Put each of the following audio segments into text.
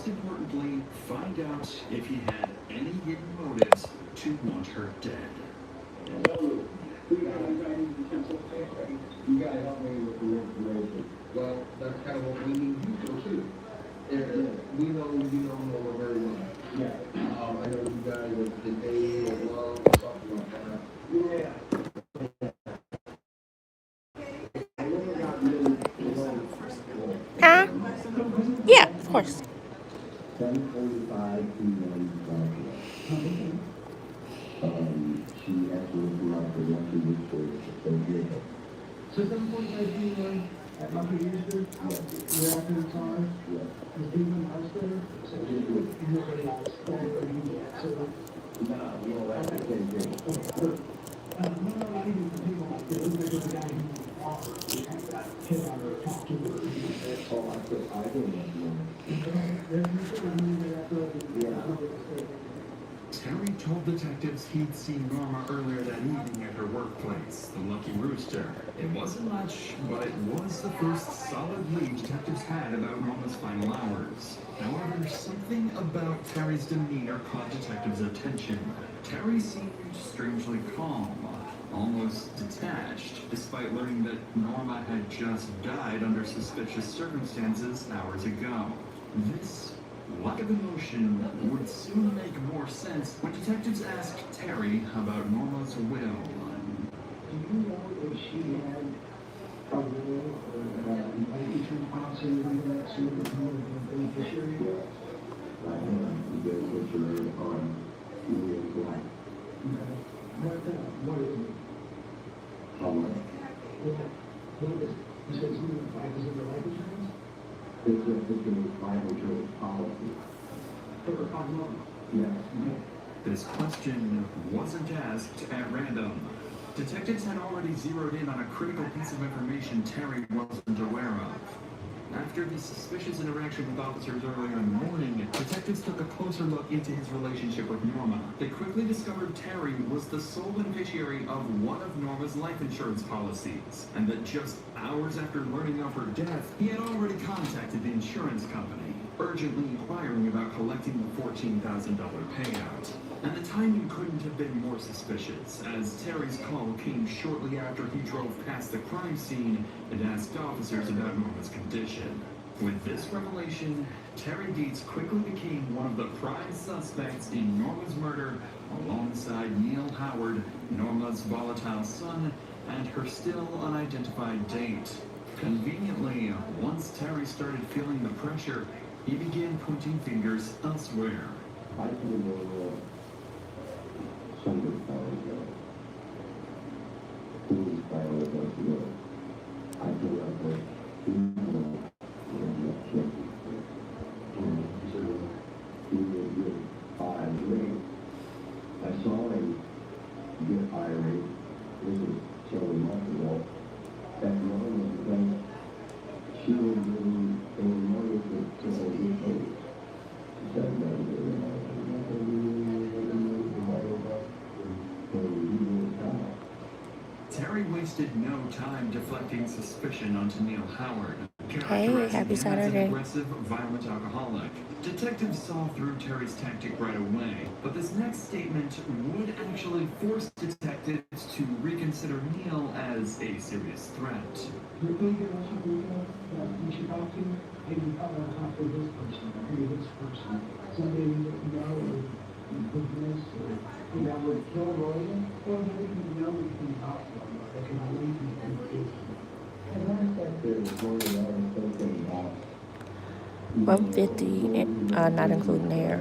most importantly, find out if he had any hidden motives to want her dead. You gotta help me with the information. Well, that's kind of what we need you for too. We know you don't know her very well. Yeah. I know you guys are debating or love or something like that. Yeah. Huh? Yeah, of course. 7:45 p.m. She actually grew up for one of the stories. So 7:45 p.m. at Lucky Easter? Yes. You're after the car? Yes. There's people in the house there? So nobody else? So no, we all have the same thing. No, I think it's the people. It looks like there's a guy who offered to hit on her, talk to her. Oh, I think that's one. Terry told detectives he'd seen Norma earlier that evening at her workplace, the Lucky Rooster. It wasn't much, but it was the first solid lead detectives had about Norma's final hours. However, something about Terry's demeanor caught detectives' attention. Terry seemed strangely calm, almost detached, despite learning that Norma had just died under suspicious circumstances hours ago. This lack of emotion would soon make more sense when detectives asked Terry about Norma's will. Do you know if she had a will or life insurance policy or anything like that sort of beneficiary? I have the beneficiary on Julia's life. Okay. What is it? How much? What is it? You said something like 5% of life insurance? It's a life insurance policy. For 5 months? Yes. This question wasn't asked at random. Detectives had already zeroed in on a critical piece of information Terry wasn't aware of. After the suspicious interaction with officers earlier in the morning, detectives took a closer look into his relationship with Norma. They quickly discovered Terry was the sole beneficiary of one of Norma's life insurance policies, and that just hours after learning of her death, he had already contacted the insurance company, urgently inquiring about collecting the $14,000 payout. And the timing couldn't have been more suspicious, as Terry's call came shortly after he drove past the crime scene and asked officers about Norma's condition. With this revelation, Terry Dietz quickly became one of the prime suspects in Norma's murder, alongside Neil Howard, Norma's volatile son, and her still unidentified date. Conveniently, once Terry started feeling the pressure, he began pointing fingers elsewhere. I can know somebody's power go. Whose power does go? I feel like that people I saw him get irate. This was several months ago. That woman was because she was doing money to get paid. She said that Terry wasted no time deflecting suspicion onto Neil Howard, Hey, happy characterizing him as an Saturday. aggressive, violent alcoholic. Detectives saw through Terry's tactic right away, but this next statement would actually force detectives to reconsider Neil as a serious threat. You think there was something that you should talk to? Maybe you probably want to talk to this person, maybe this person. Somebody you know, or this, or that would kill Roy. Or maybe you know we can talk to them, or they can leave you in peace. And I thought there was more than something about 150, not including the hair.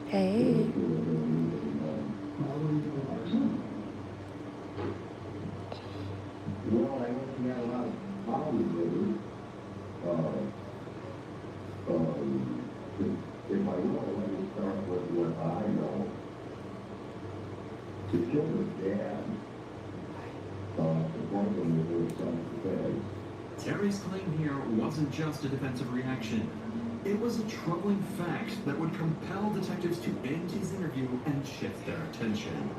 Hey. Well, I guess we had a lot of problems with it. If I know, let me start with what I know. To kill his dad, supposedly there was self-defense. Terry's claim here wasn't just a defensive reaction. It was a troubling fact that would compel detectives to end his interview and shift their attention.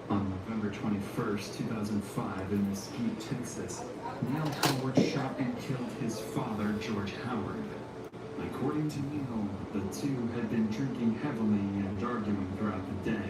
On November 21st, 2005, in Mesquite, Texas, Neil Howard shot and killed his father, George Howard. According to Neil, the two had been drinking heavily and arguing throughout the day.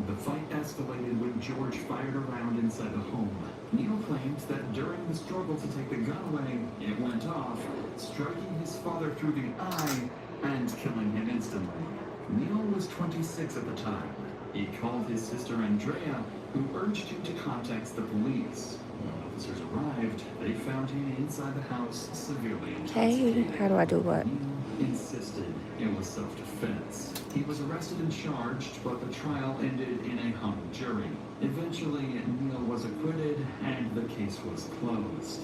The fight escalated when George fired a round inside the home. Neil claimed that during the struggle to take the gun away, it went off, striking his father through the eye and killing him instantly. Neil was 26 at the time. He called his sister Andrea, who urged him to contact the police. When officers arrived, they found him inside the house, severely Hey, intoxicated. how do I do what? Neil insisted it was self-defense. He was arrested and charged, but the trial ended in a hung jury. Eventually, Neil was acquitted, and the case was closed.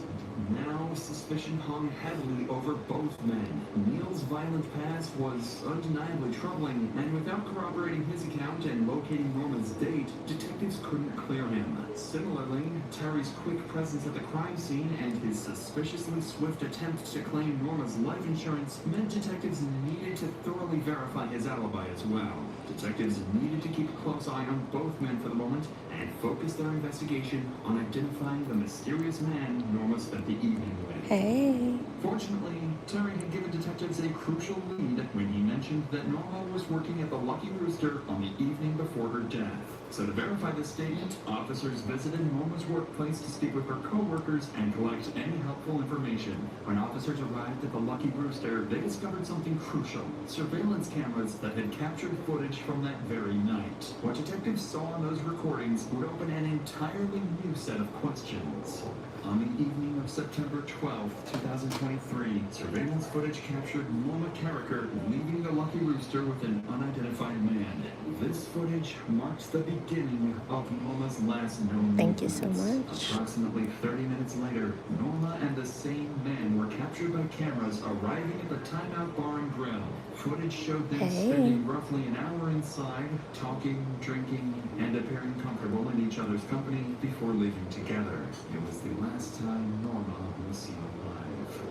Now, suspicion hung heavily over both men. Neil's violent past was undeniably troubling, and without corroborating his account and locating Norma's date, detectives couldn't clear him. Similarly, Terry's quick presence at the crime scene and his suspiciously swift attempt to claim Norma's life insurance meant detectives needed to thoroughly verify his alibi as well. Detectives needed to keep a close eye on both men for the moment and focus their investigation on identifying the mysterious man Norma spent the evening with. Hey. Fortunately, Terry had given detectives a crucial lead when he mentioned that Norma was working at the Lucky Rooster on the evening before her death. So to verify this statement, officers visited Norma's workplace to speak with her co-workers and collect any helpful information. When officers arrived at the Lucky Rooster, they discovered something crucial: surveillance cameras that had captured footage from that very night. What detectives saw on those recordings would open an entirely new set of questions. On the evening of September 12, 2023, surveillance footage captured Norma Carricker leaving the Lucky Rooster with an unidentified man. This footage marks the beginning of Norma's last known Thank you so movements. much. Approximately 30 minutes later, Norma and the same man were captured by cameras arriving at the Timeout Bar and Grill. Footage showed them Hey. spending roughly an hour inside, talking, drinking, and appearing comfortable in each other's company before leaving together. It was the last time Norma was seen alive.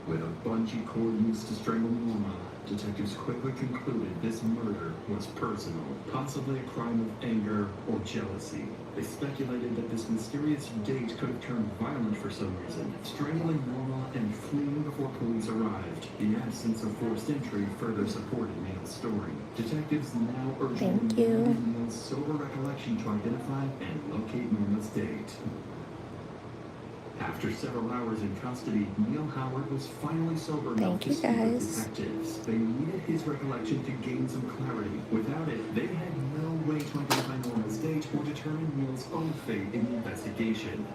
With a bungee cord used to strangle Norma, detectives quickly concluded this murder was personal, possibly a crime of anger or jealousy. They speculated that this mysterious date could have turned violent for some reason, strangling Norma and fleeing before police arrived. The absence of forced entry further supported Neil's story. Detectives now urged Thank you. Neil's sober recollection to identify and locate Norma's date. After several hours in custody, Neil Howard was finally sober enough Thank to you, speak with guys. detectives. They needed his recollection to gain some clarity. Without it, they had no way to identify Norma's date or determine Neil's own fate in the investigation.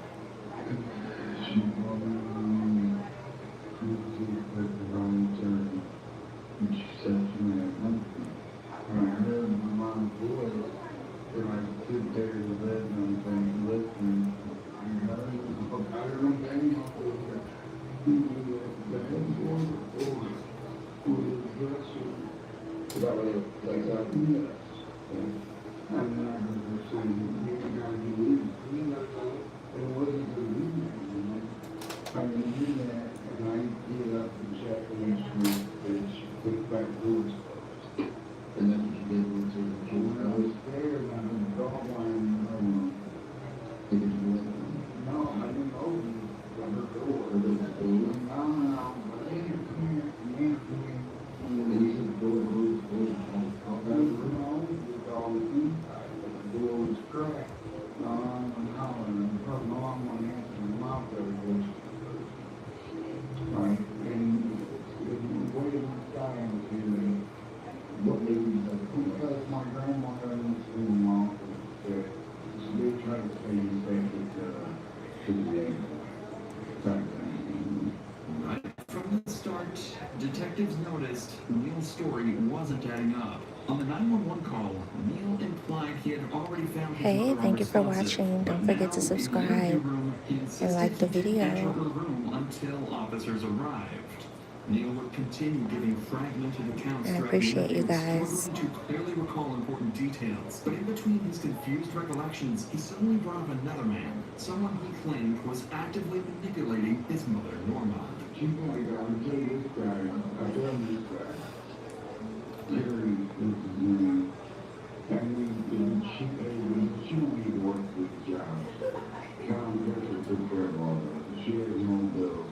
Right from the start, detectives noticed Neil's story wasn't adding up. On the 911 call, Neil implied he had already found his Hey, mother thank you for unresponsive, watching. but Don't forget now, to in the subscribe interview room, he and like the insisted he didn't enter video. her room until officers arrived. Neil would continue giving fragmented accounts I throughout appreciate the you interview, guys. struggling to clearly recall important details. But in between his confused recollections, he suddenly brought up another man, someone he claimed was actively manipulating his mother, Norma. She pointed out, I'll tell you this guy, I'll tell you this guy. Terry is his name. And she won't even work with the job. Tom Kessler took care of all that. She had no bills.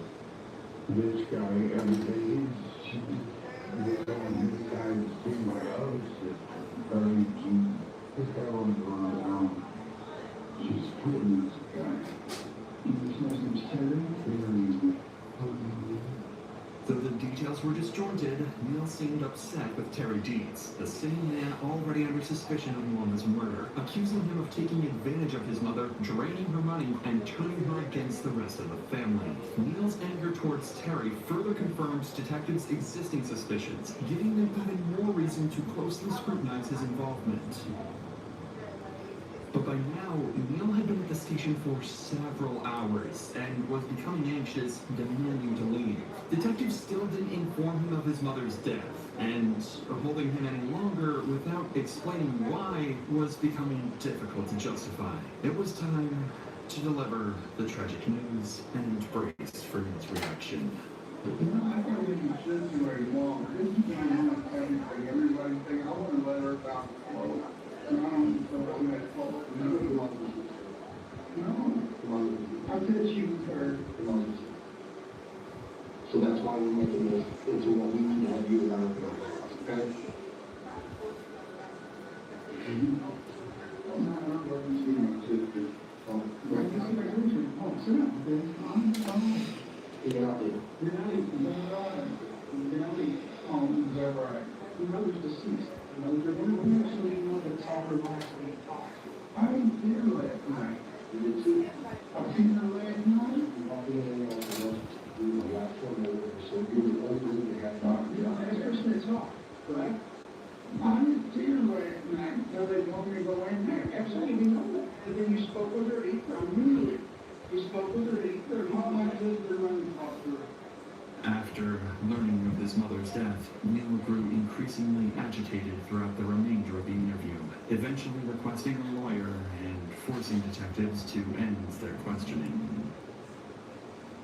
This guy, everything is, this guy is being my other sister. This guy runs around town. She's putting this guy. This name's Terry. Though the details were disjointed, Neil seemed upset with Terry Dietz, the same man already under suspicion of Norma's murder, accusing him of taking advantage of his mother, draining her money, and turning her against the rest of the family. Neil's anger towards Terry further confirmed detectives' existing suspicions, giving them even more reason to closely scrutinize his involvement. But by now, Neil had been at the station for several hours and was becoming anxious, demanding to leave. Detectives still didn't inform him of his mother's death, and holding him any longer without explaining why was becoming difficult to justify. It was time to deliver the tragic news and brace for Neil's reaction. You know, I don't think you should do very long. This is going to have everything. Everybody's saying, I want to let her about the flow. No, I said she was hurt. So that's why we're making this into what we need to have you around the okay? Your mother's deceased. You know, you're going to actually know that saw her last week. I didn't see her last night. You did too? I've seen her last night. The last one over, so you were older than you had talked. You know, that's person they talk, right? I didn't see her last night. So they want me to go in there. Absolutely know that. And then you spoke with her either. I knew it. You spoke with her either. How am I supposed to run and talk to her? After learning of his mother's death, Neil grew increasingly agitated throughout the remainder of the interview, eventually requesting a lawyer and forcing detectives to end their questioning.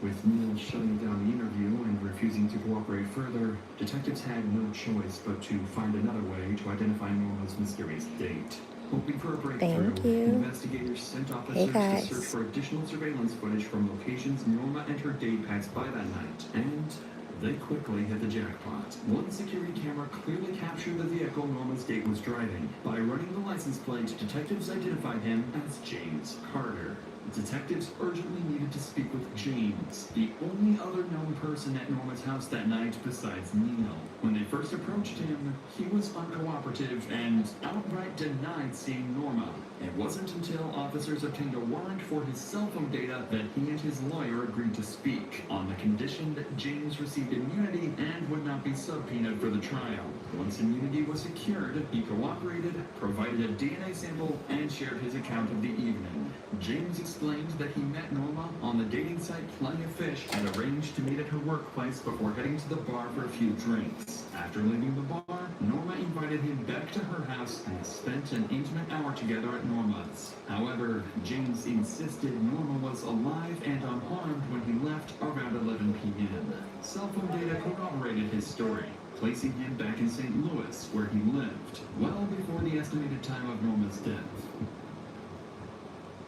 With Neil shutting down the interview and refusing to cooperate further, detectives had no choice but to find another way to identify Norma's mysterious date. Hoping for a breakthrough, Thank you. investigators sent officers to search for additional surveillance footage from locations Norma and her date passed by that night, and they quickly hit the jackpot. One security camera clearly captured the vehicle Norma's date was driving. By running the license plate, detectives identified him as James Carter. Detectives urgently needed to speak with James, the only other known person at Norma's house that night besides Neil. When they first approached him, he was uncooperative and outright denied seeing Norma. It wasn't until officers obtained a warrant for his cell phone data that he and his lawyer agreed to speak, on the condition that James received immunity and would not be subpoenaed for the trial. Once immunity was secured, he cooperated, provided a DNA sample, and shared his account of the evening. James explained that he met Norma on the dating site Plenty of Fish and arranged to meet at her workplace before heading to the bar for a few drinks. After leaving the bar, Norma invited him back to her house and spent an intimate hour together at Norma's. However, James insisted Norma was alive and unharmed when he left around 11 p.m. Cell phone data corroborated his story, placing him back in St. Louis, where he lived, well before the estimated time of Norma's death.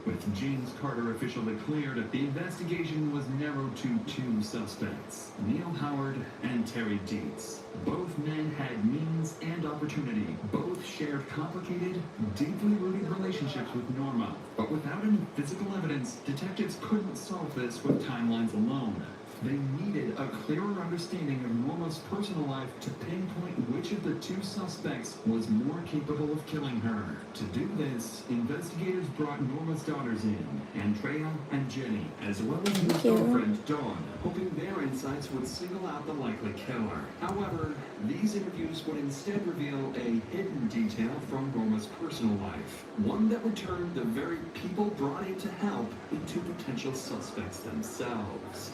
With James Carter officially cleared, the investigation was narrowed to two suspects, Neil Howard and Terry Dietz. Both men had means and opportunity. Both shared complicated, deeply rooted relationships with Norma. But without any physical evidence, detectives couldn't solve this with timelines alone. They needed a clearer understanding of Norma's personal life to pinpoint which of the two suspects was more capable of killing her. To do this, investigators brought Norma's daughters in, Andrea and Jenny, as well as his girlfriend Dawn, hoping their insights would single out the likely killer. However, these interviews would instead reveal a hidden detail from Norma's personal life, one that would turn the very people brought in to help into potential suspects themselves.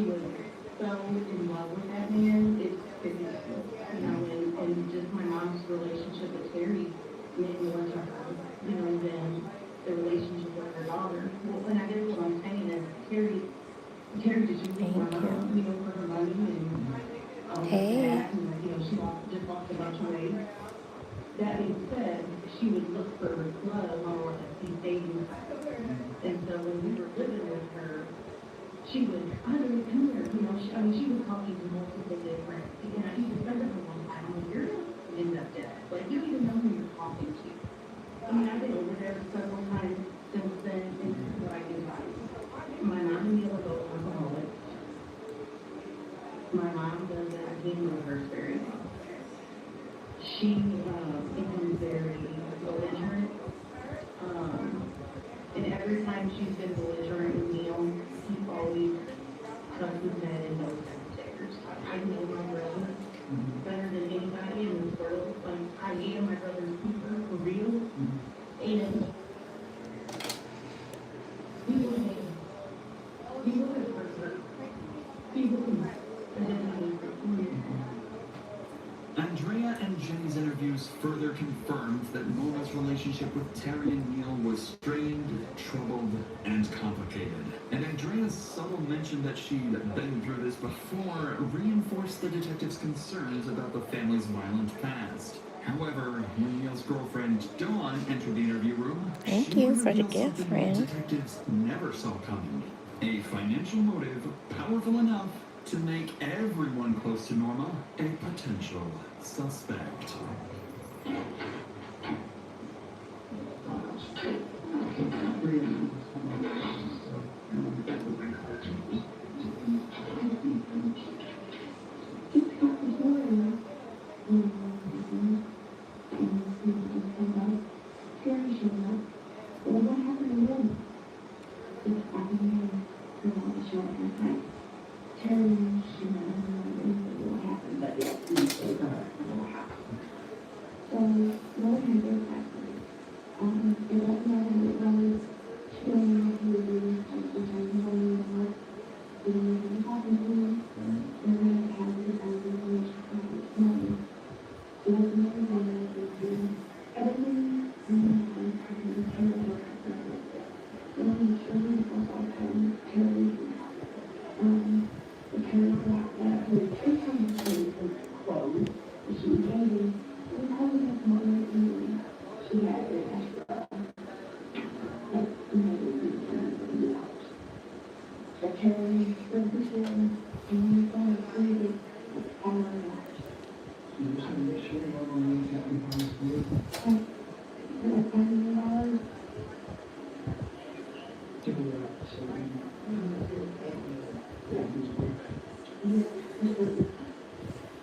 was so in love with that man. It's ridiculous, you know, and just my mom's relationship with Terry meant more to her, you know, than the relationship with her daughter. Well, and I guess what I'm saying is Terry just used Thank my mom, you. you know, for her money and Hey. that, and you know, just lost a bunch of weight. That being said, she would look for love on like these dating sites. And so when we were living with her, she would, I don't come here, you know, she was talking to multiple different, you know, even friends for one time, I'm like, you're going to end up dead. Like, you don't even know who you're talking to. I mean, I've been over there several times since then, and this is what I can tell you. My mom and Neil are both alcoholics. My mom doesn't handle her very well. She becomes very belligerent. And every time she's been belligerent with Neil, he always tucks his head and goes downstairs. I know my brother better than anybody in this world. Like, I am my brother's keeper for real. And he will hate him. He will have hurt her. He will have. And then he will. Andrea and Jenny's interviews further confirmed that Norma's relationship with Terry and Neil was strained, troubled, and complicated. And Andrea's subtle mention that she'd been through this before reinforced the detective's concerns about the family's violent past. However, when Neil's girlfriend Dawn entered the interview room, Thank she you would for the reveal gift, something friend. detectives never saw coming. A financial motive powerful enough to make everyone close to Norma a potential suspect.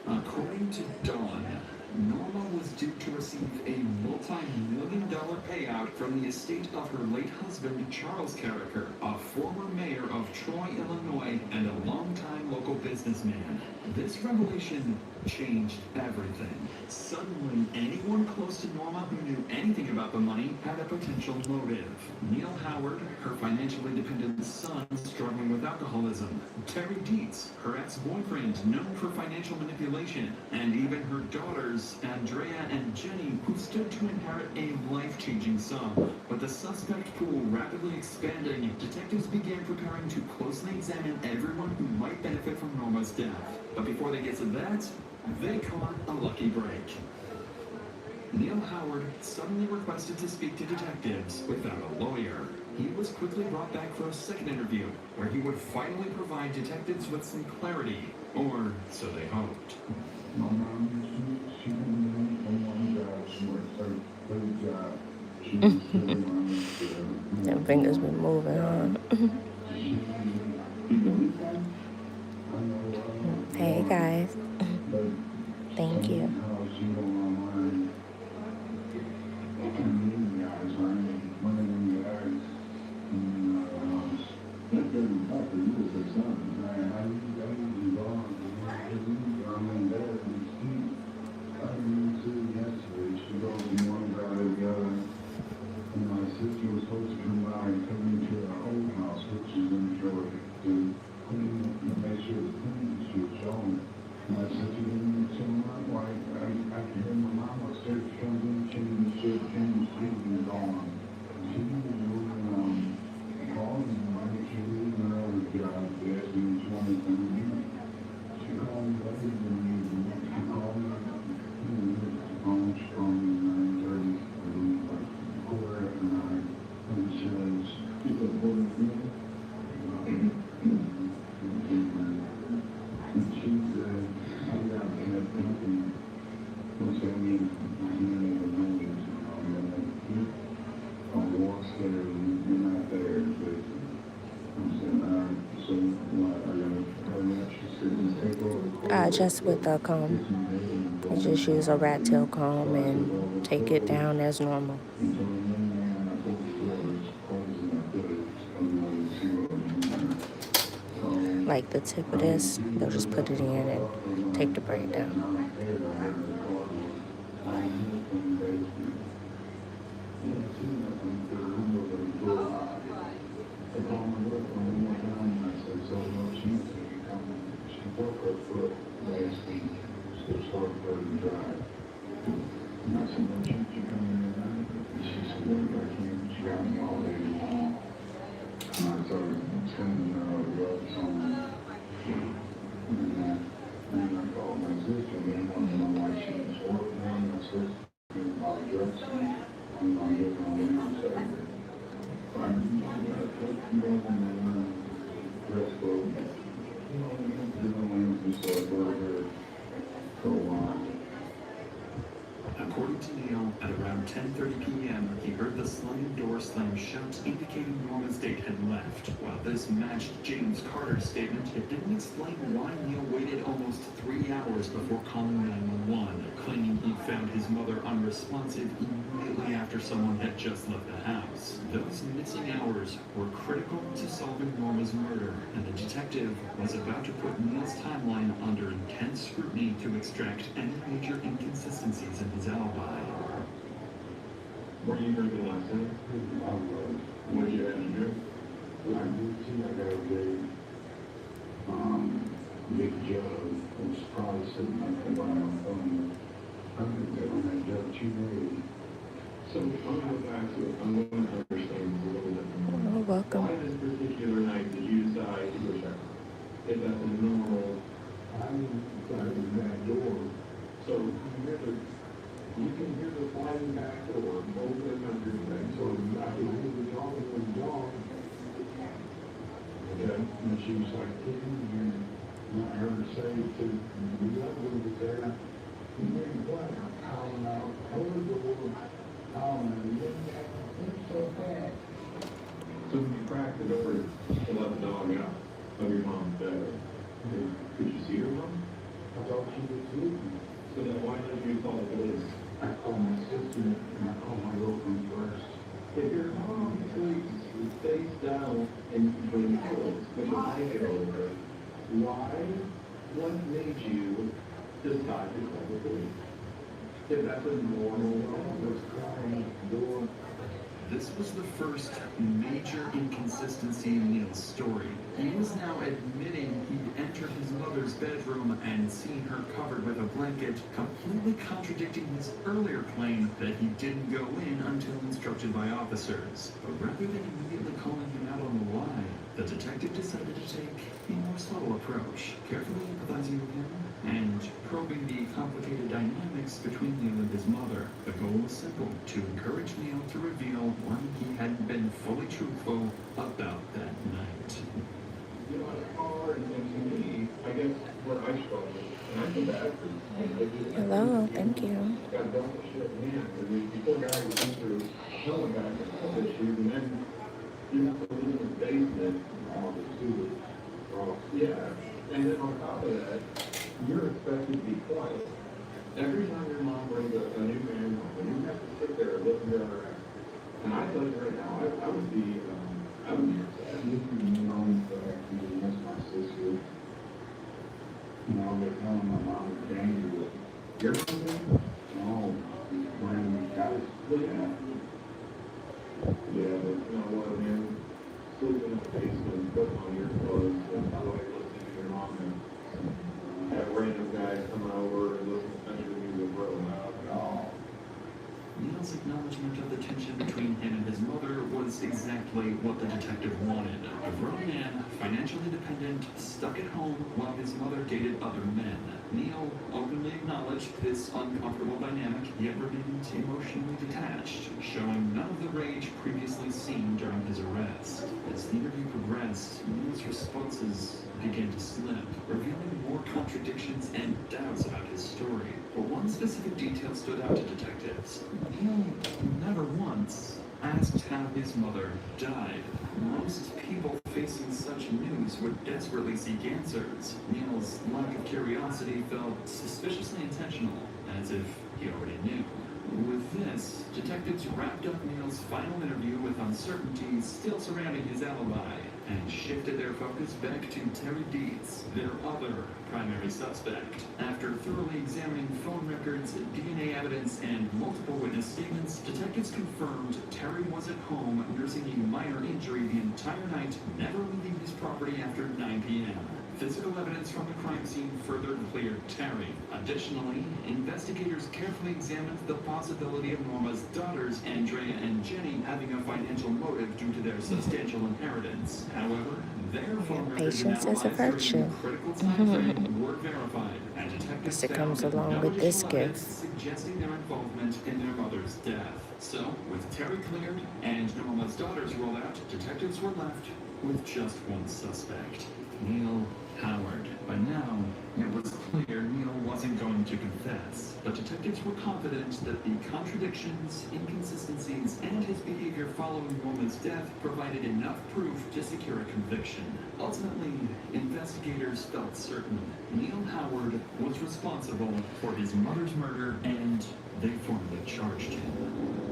According to Dawn, Norma was due to receive a multi-million-dollar payout from the estate of her late husband, Charles Carricker, a former mayor of Troy, Illinois, and a longtime local businessman. This revelation changed everything. Suddenly, anyone close to Norma who knew anything about the money had a potential motive. Neil Howard, her financially dependent son struggling with alcoholism. Terry Dietz, her ex-boyfriend known for financial manipulation. And even her daughters, Andrea and Jenny, who stood to inherit a life-changing sum. With the suspect pool rapidly expanding, detectives began preparing to closely examine everyone who might benefit from Norma's death. But before they get to that, they caught a lucky break. Neil Howard suddenly requested to speak to detectives without a lawyer. He was quickly brought back for a second interview, where he would finally provide detectives with some clarity, or so they hoped. My mom, she didn't know one job. She worked a great job. She was still Them fingers been moving, huh? Hey, guys. Thank you. Sister was supposed to come by and take me to our old house, which is in Georgia, to clean the My sister didn't turn up, like, after him, my mom upstairs comes in, changing the shit, changing the sleep, and gone. She didn't know, called me, like, she was in another job, she asked me which one is going to be. She called me later than usual. She called me, almost from 9:30, like, quarter after 9, and she says, "You got one of me?" And she said, "I got that thinking, what's that mean? I didn't even know this. I walked there, and you're not there, but I said, so what, I gotta hurry up?" She said, "Take over." Just with a comb. You just use a rat tail comb and take it down as normal. Like the tip of this, they'll just put it in and take the braid down. According to Neil, at around 10:30 p.m., he heard the sliding door slam shut, indicating Norma's date had left. While this matched James Carter's statement, it didn't explain why Neil waited almost 3 hours before calling 911, claiming he found his mother unresponsive immediately after someone had just left the house. Those missing hours were critical to solving Norma's murder, and the detective was about to put Neil's timeline under intense scrutiny to extract any major inconsistencies in his alibi. Were you drinking last night? I was. What did you have to drink? I got a big jug. It was probably sitting up there by my phone. I think that on that jug 2 days. So I'm going to go back to it. I'm going to understand a little bit more. Oh, welcome. Why this particular night did you decide to go check? If that's a normal, I didn't decide in that door. So you can hear the sliding back door, both the country thing. So I can hear the talking with the dog. Okay. And she was like, and I heard her say to the other one was there, he made a play, howling out, hold the door, howling out, it's so bad. So when you cracked the door to let the dog out of your mom's bed, could you see her mom? I thought she was sleeping. So then why didn't you call the police? I called my sister and I called my girlfriend first. If your mom sleeps face down and between the pillows, with a blanket over her, why? What made you decide to call the police? If that's a normal, was crying at the door. This was the first major inconsistency in Neil's story. He was now admitting he'd entered his mother's bedroom and seen her covered with a blanket, completely contradicting his earlier claim that he didn't go in until instructed by officers. But rather than immediately calling him out on the lie, the detective decided to take a more subtle approach, carefully empathizing with him and probing the complicated dynamics between Neil and his mother. The goal was simple: to encourage Neil to reveal why he hadn't been fully truthful about that night. You know, it's hard, and to me, I guess where I struggle, and I feel bad for you. Hello, thank you. Got done with shit in hand, because before that, we went through showing guys with health issues, and then you have to live in the basement, all the sewage. Yeah, and then on top of that, you're expected to be quiet. Every time your mom brings up a new man home, you have to sit there and listen to her. And I tell you right now, I would be upset. You know, that's my sister. You know, they're telling my mom is dangerous. You're something? No, when we got it, yeah, but you know what, man? Sleeping in the basement, putting on your clothes, and by the way, listening to your mom and that random guy Neil's acknowledgement of the tension between him and his mother was exactly what the detective wanted. A grown man, financially dependent, stuck at home while his mother dated other men. Neil openly acknowledged this uncomfortable dynamic, yet remained emotionally detached, showing none of the rage previously seen during his arrest. As the interview progressed, Neil's responses began to slip, revealing more contradictions and doubts about his story. But one specific detail stood out to detectives. Neil never once asked how his mother died. Most people facing such news would desperately seek answers. Neil's lack of curiosity felt suspiciously intentional, as if he already knew. With this, detectives wrapped up Neil's final interview with uncertainties still surrounding his alibi, and shifted their focus back to Terry Dietz, their other primary suspect. After thoroughly examining phone records, DNA evidence, and multiple witness statements, detectives confirmed Terry was at home nursing a minor injury the entire night, never leaving his property after 9 p.m. Physical evidence from the crime scene further cleared Terry. Additionally, investigators carefully examined the possibility of Norma's daughters, Andrea and Jenny, having a financial motive due to their substantial inheritance. However, their phone records Patience and is a alibis virtue. during critical time frame were verified, and detectives It comes found along no with this additional evidence gift. suggesting their involvement in their mother's death. So, with Terry cleared and Norma's daughters ruled out, detectives were left with just one suspect, Neil Howard. By now, it was clear Neil wasn't going to confess, but detectives were confident that the contradictions, inconsistencies, and his behavior following Norma's death provided enough proof to secure a conviction. Ultimately, investigators felt certain Neil Howard was responsible for his mother's murder, and they formally charged him.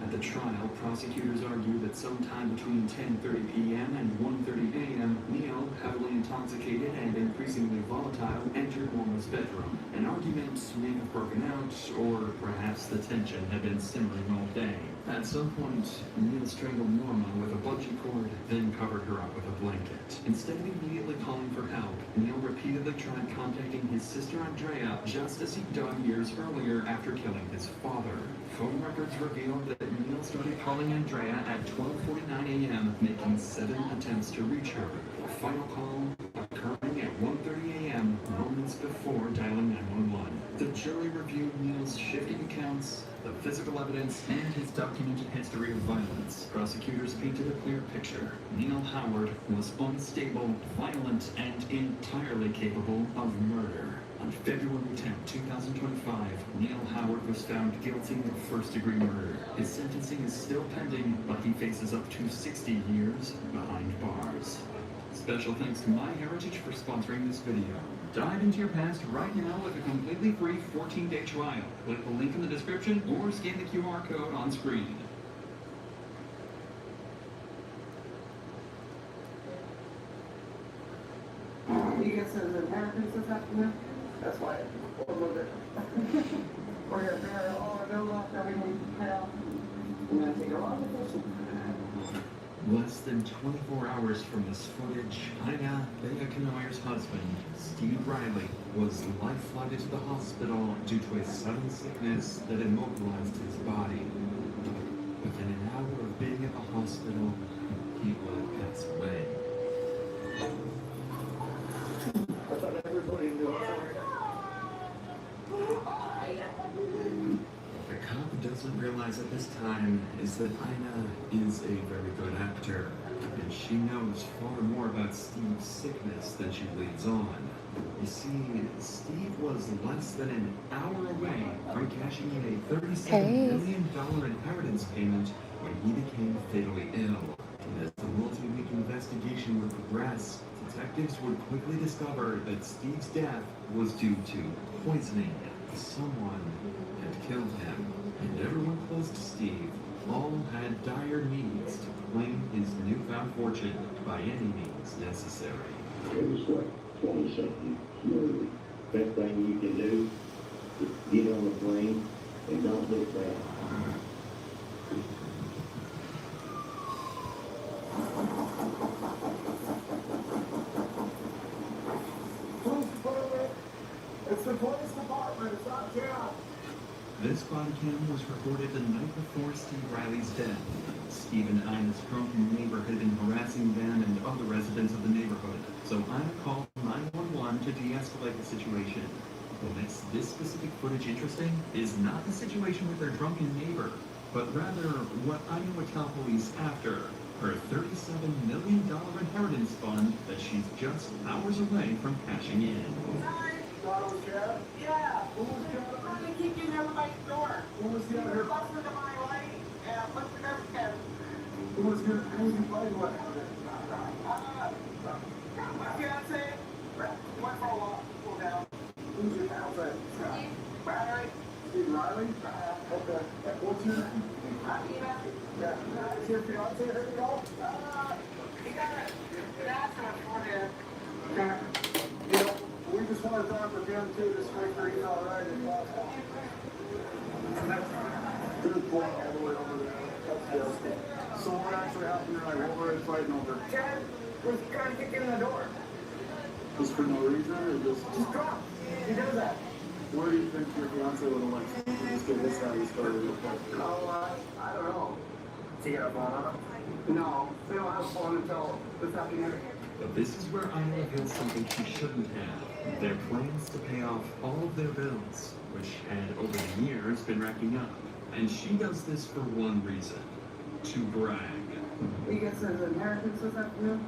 At the trial, prosecutors argued that sometime between 10:30 p.m. and 1:30 a.m., Neil, heavily intoxicated and increasingly volatile, entered Norma's bedroom. An argument may have broken out, or perhaps the tension had been simmering all day. At some point, Neil strangled Norma with a bungee cord, then covered her up with a blanket. Instead of immediately calling for help, Neil repeatedly tried contacting his sister Andrea, just as he'd done years earlier after killing his father. Phone records revealed that Neil started calling Andrea at 12:49 a.m., making 7 attempts to reach her. The final call occurring at 1:30 a.m., moments before dialing 911. The jury reviewed Neil's shifting accounts, the physical evidence, and his documented history of violence. Prosecutors painted a clear picture. Neil Howard was unstable, violent, and entirely capable of murder. On February 10, 2025, Neil Howard was found guilty of first-degree murder. His sentencing is still pending, but he faces up to 60 years behind bars. Special thanks to MyHeritage for sponsoring this video. Dive into your past right now with a completely free 14-day trial. Click the link in the description or scan the QR code on screen. You get some inheritance this afternoon? That's why a little bit. We're gonna bury all our bills off that we need to pay off. And then take a lot of this. Less than 24 hours from this footage, Ina Beakanoyer's husband, Steve Riley, was life-flighted to the hospital due to a sudden sickness that immobilized his body. Within an hour of being at the hospital, he would pass away. I thought everybody knew. What the cop doesn't realize at this time is that Ina is a very good actor, and she knows far more about Steve's sickness than she leads on. You see, Steve was less than an hour away from cashing in a $37 million inheritance payment when he became fatally ill. And as the multi-week investigation would progress, detectives would quickly discover that Steve's death was due to poisoning. Someone had killed him, and everyone close to Steve all had dire needs to claim his newfound fortune by any means necessary. It was like 20-something million. Best thing you can do is get on the plane and don't look back. Police department. It's the police department. It's not jail. This body cam was recorded the night before Steve Riley's death. Steve and Ina's drunken neighbor had been harassing them and other residents of the neighborhood, so Ina called 911 to de-escalate the situation. What makes this specific footage interesting is not the situation with their drunken neighbor, but rather what Ina would tell police after her $37 million inheritance fund that she's just hours away from cashing in. Yeah. I'm trying to keep in everybody's door. Who was the other? Busted to my light. Yeah, busted everything. Who was the fight with? My fiance. Went for a walk. Pulled down. Who's your fiance? Steve Riley. Steve Riley? Okay. What's your name? Yeah. Is your fiance here to go? He got it. That's what for him. Okay. You know, we just want to talk with him too, just make sure he's all right if possible. Good point all the way over there. That's good. So what actually happened tonight? What were they fighting over? Chad was trying to kick in the door. Just for no reason or just drunk. He does that. Where do you think your fiance would have went? Just get his side of the story real quick. Oh, I don't know. Does he got a phone on him? No, they don't have a phone until this afternoon. But this is where Ina reveals something she shouldn't have. Their plans to pay off all of their bills, which had over the years been racking up. And she does this for one reason, to brag. He gets his inheritance this afternoon.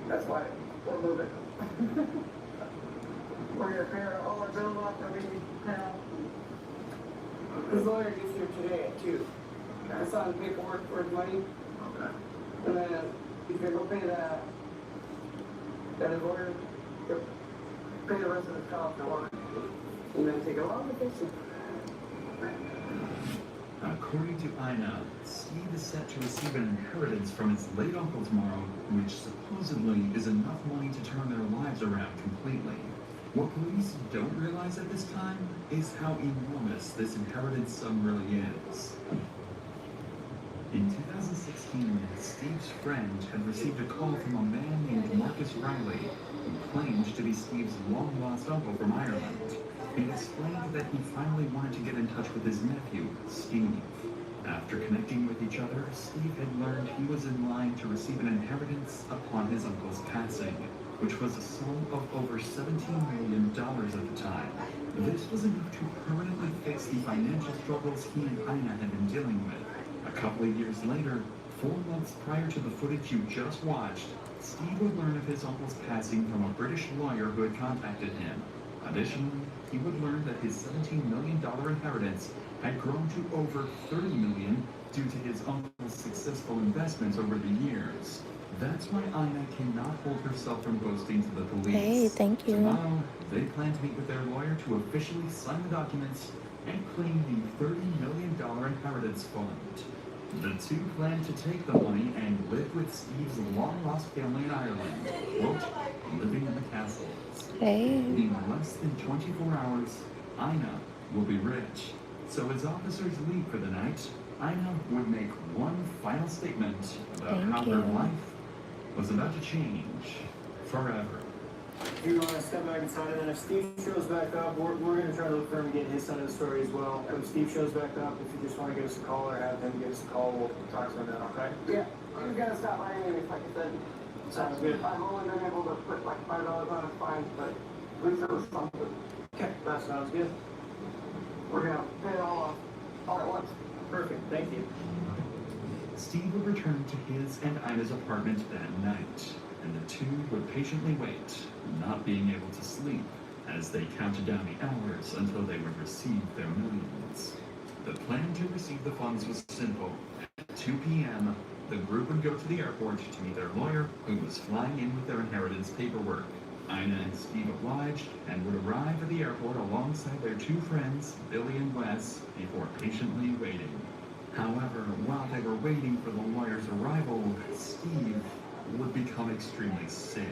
That's why we're moving. We're gonna pay all our bills off that we need to pay off. His lawyer gets here today at 2. I saw his paperwork for his money. Okay. And then he's gonna go pay that. That his lawyer he'll pay the rest of his cost for. And then take a long vacation. According to Ina, Steve is set to receive an inheritance from his late uncle tomorrow, which supposedly is enough money to turn their lives around completely. What police don't realize at this time is how enormous this inheritance sum really is. In 2016, Steve's friend had received a call from a man named Marcus Riley, who claimed to be Steve's long-lost uncle from Ireland. He explained that he finally wanted to get in touch with his nephew, Steve. After connecting with each other, Steve had learned he was in line to receive an inheritance upon his uncle's passing, which was a sum of over $17 million at the time. This was enough to permanently fix the financial struggles he and Ina had been dealing with. A couple of years later, 4 months prior to the footage you just watched, Steve would learn of his uncle's passing from a British lawyer who had contacted him. Additionally, he would learn that his $17 million inheritance had grown to over $30 million due to his uncle's successful investments over the years. That's why Ina cannot hold herself from boasting to the police. Hey, thank you. Tomorrow, they plan to meet with their lawyer to officially sign the documents and claim the $30 million inheritance fund. The two plan to take the money and live with Steve's long-lost family in Ireland, quote, living in the castles. Hey. In less than 24 hours, Ina will be rich. So as officers leave for the night, Ina would make one final statement about how her life was about to change forever. Do you want to step back inside, and then if Steve shows back up, we're going to try to look for him and get his side of the story as well. If Steve shows back up, if you just want to give us a call or have him give us a call, we'll talk to him then, okay? Yeah, he's gonna stop by anyways, like I said. Sounds good. I've only been able to put like $5 on his fine, but at least it was something. Okay, that sounds good. We're gonna pay it all off, all at once. Perfect, thank you. Steve would return to his and Ina's apartment that night, and the two would patiently wait, not being able to sleep, as they counted down the hours until they would receive their millions. The plan to receive the funds was simple. At 2 p.m., the group would go to the airport to meet their lawyer, who was flying in with their inheritance paperwork. Ina and Steve obliged and would arrive at the airport alongside their two friends, Billy and Wes, before patiently waiting. However, while they were waiting for the lawyer's arrival, Steve would become extremely sick.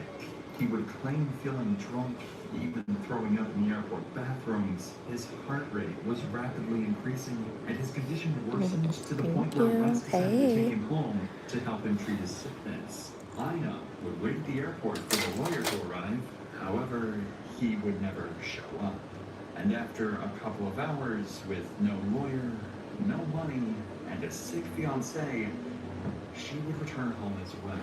He would claim feeling drunk, even throwing up in the airport bathrooms. His heart rate was rapidly increasing, and his condition worsened to the point where Wes decided to take him home to help him treat his sickness. Ina would wait at the airport for the lawyer to arrive. However, he would never show up. And after a couple of hours with no lawyer, no money, and a sick fiancé, she would return home as well.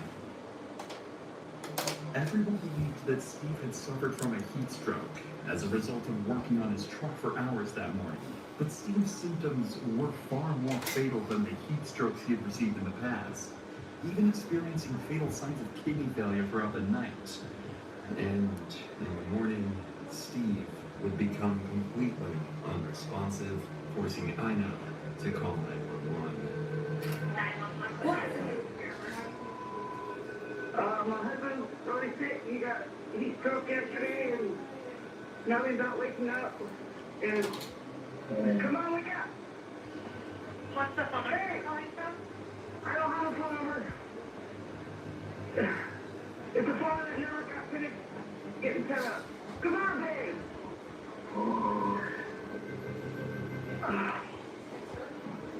Everyone believed that Steve had suffered from a heat stroke as a result of working on his truck for hours that morning. But Steve's symptoms were far more fatal than the heat strokes he had received in the past, even experiencing fatal signs of kidney failure throughout the night. And in the morning, Steve would become completely unresponsive, forcing Ina to call 911. My husband's really sick. He got heat stroke yesterday, and now he's not waking up. And come on, wake up. What's the phone number you're calling from? I don't have a phone number. It's a phone that never got finished getting set up. Come on, babe.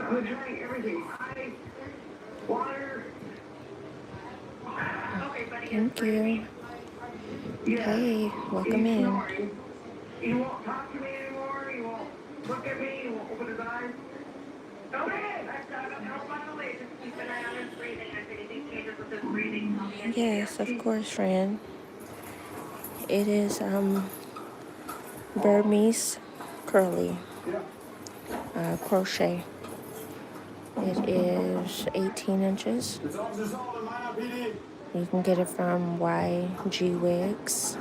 I'm trying everything. Ice, water. Okay, buddy. Thank you. Yeah. Hey, welcome He's in. snoring. He won't talk to me anymore. He won't look at me. He won't open his eyes. Okay, I've got him. Help on the way. Just keep an eye on his breathing. If anything changes with his breathing, tell me. Yes, of course, friend. It is Burmese curly crochet. It is 18 inches. It's Officer Sullivan, line up, PD. You can get it from YG Wigs.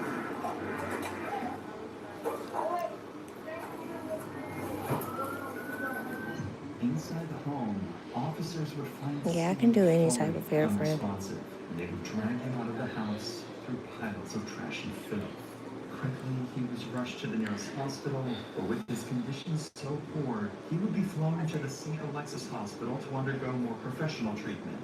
Inside the home, officers would find Yeah, I can do any Steve type of hair, friend. unresponsive. They would drag him out of the house through piles of trash and filth. Quickly, he was rushed to the nearest hospital, but with his conditions so poor, he would be flown into the St. Alexis Hospital to undergo more professional treatment.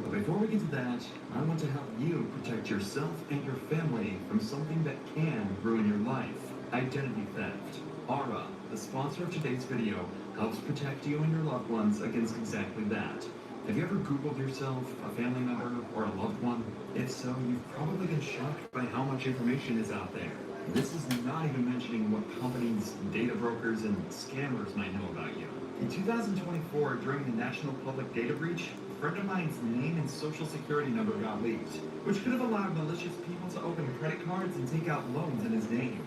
But before we get to that, I want to help you protect yourself and your family from something that can ruin your life: identity theft. Aura, the sponsor of today's video, helps protect you and your loved ones against exactly that. Have you ever Googled yourself, a family member, or a loved one? If so, you've probably been shocked by how much information is out there. This is not even mentioning what companies, data brokers, and scammers might know about you. In 2024, during the National Public Data Breach, a friend of mine's name and social security number got leaked, which could have allowed malicious people to open credit cards and take out loans in his name.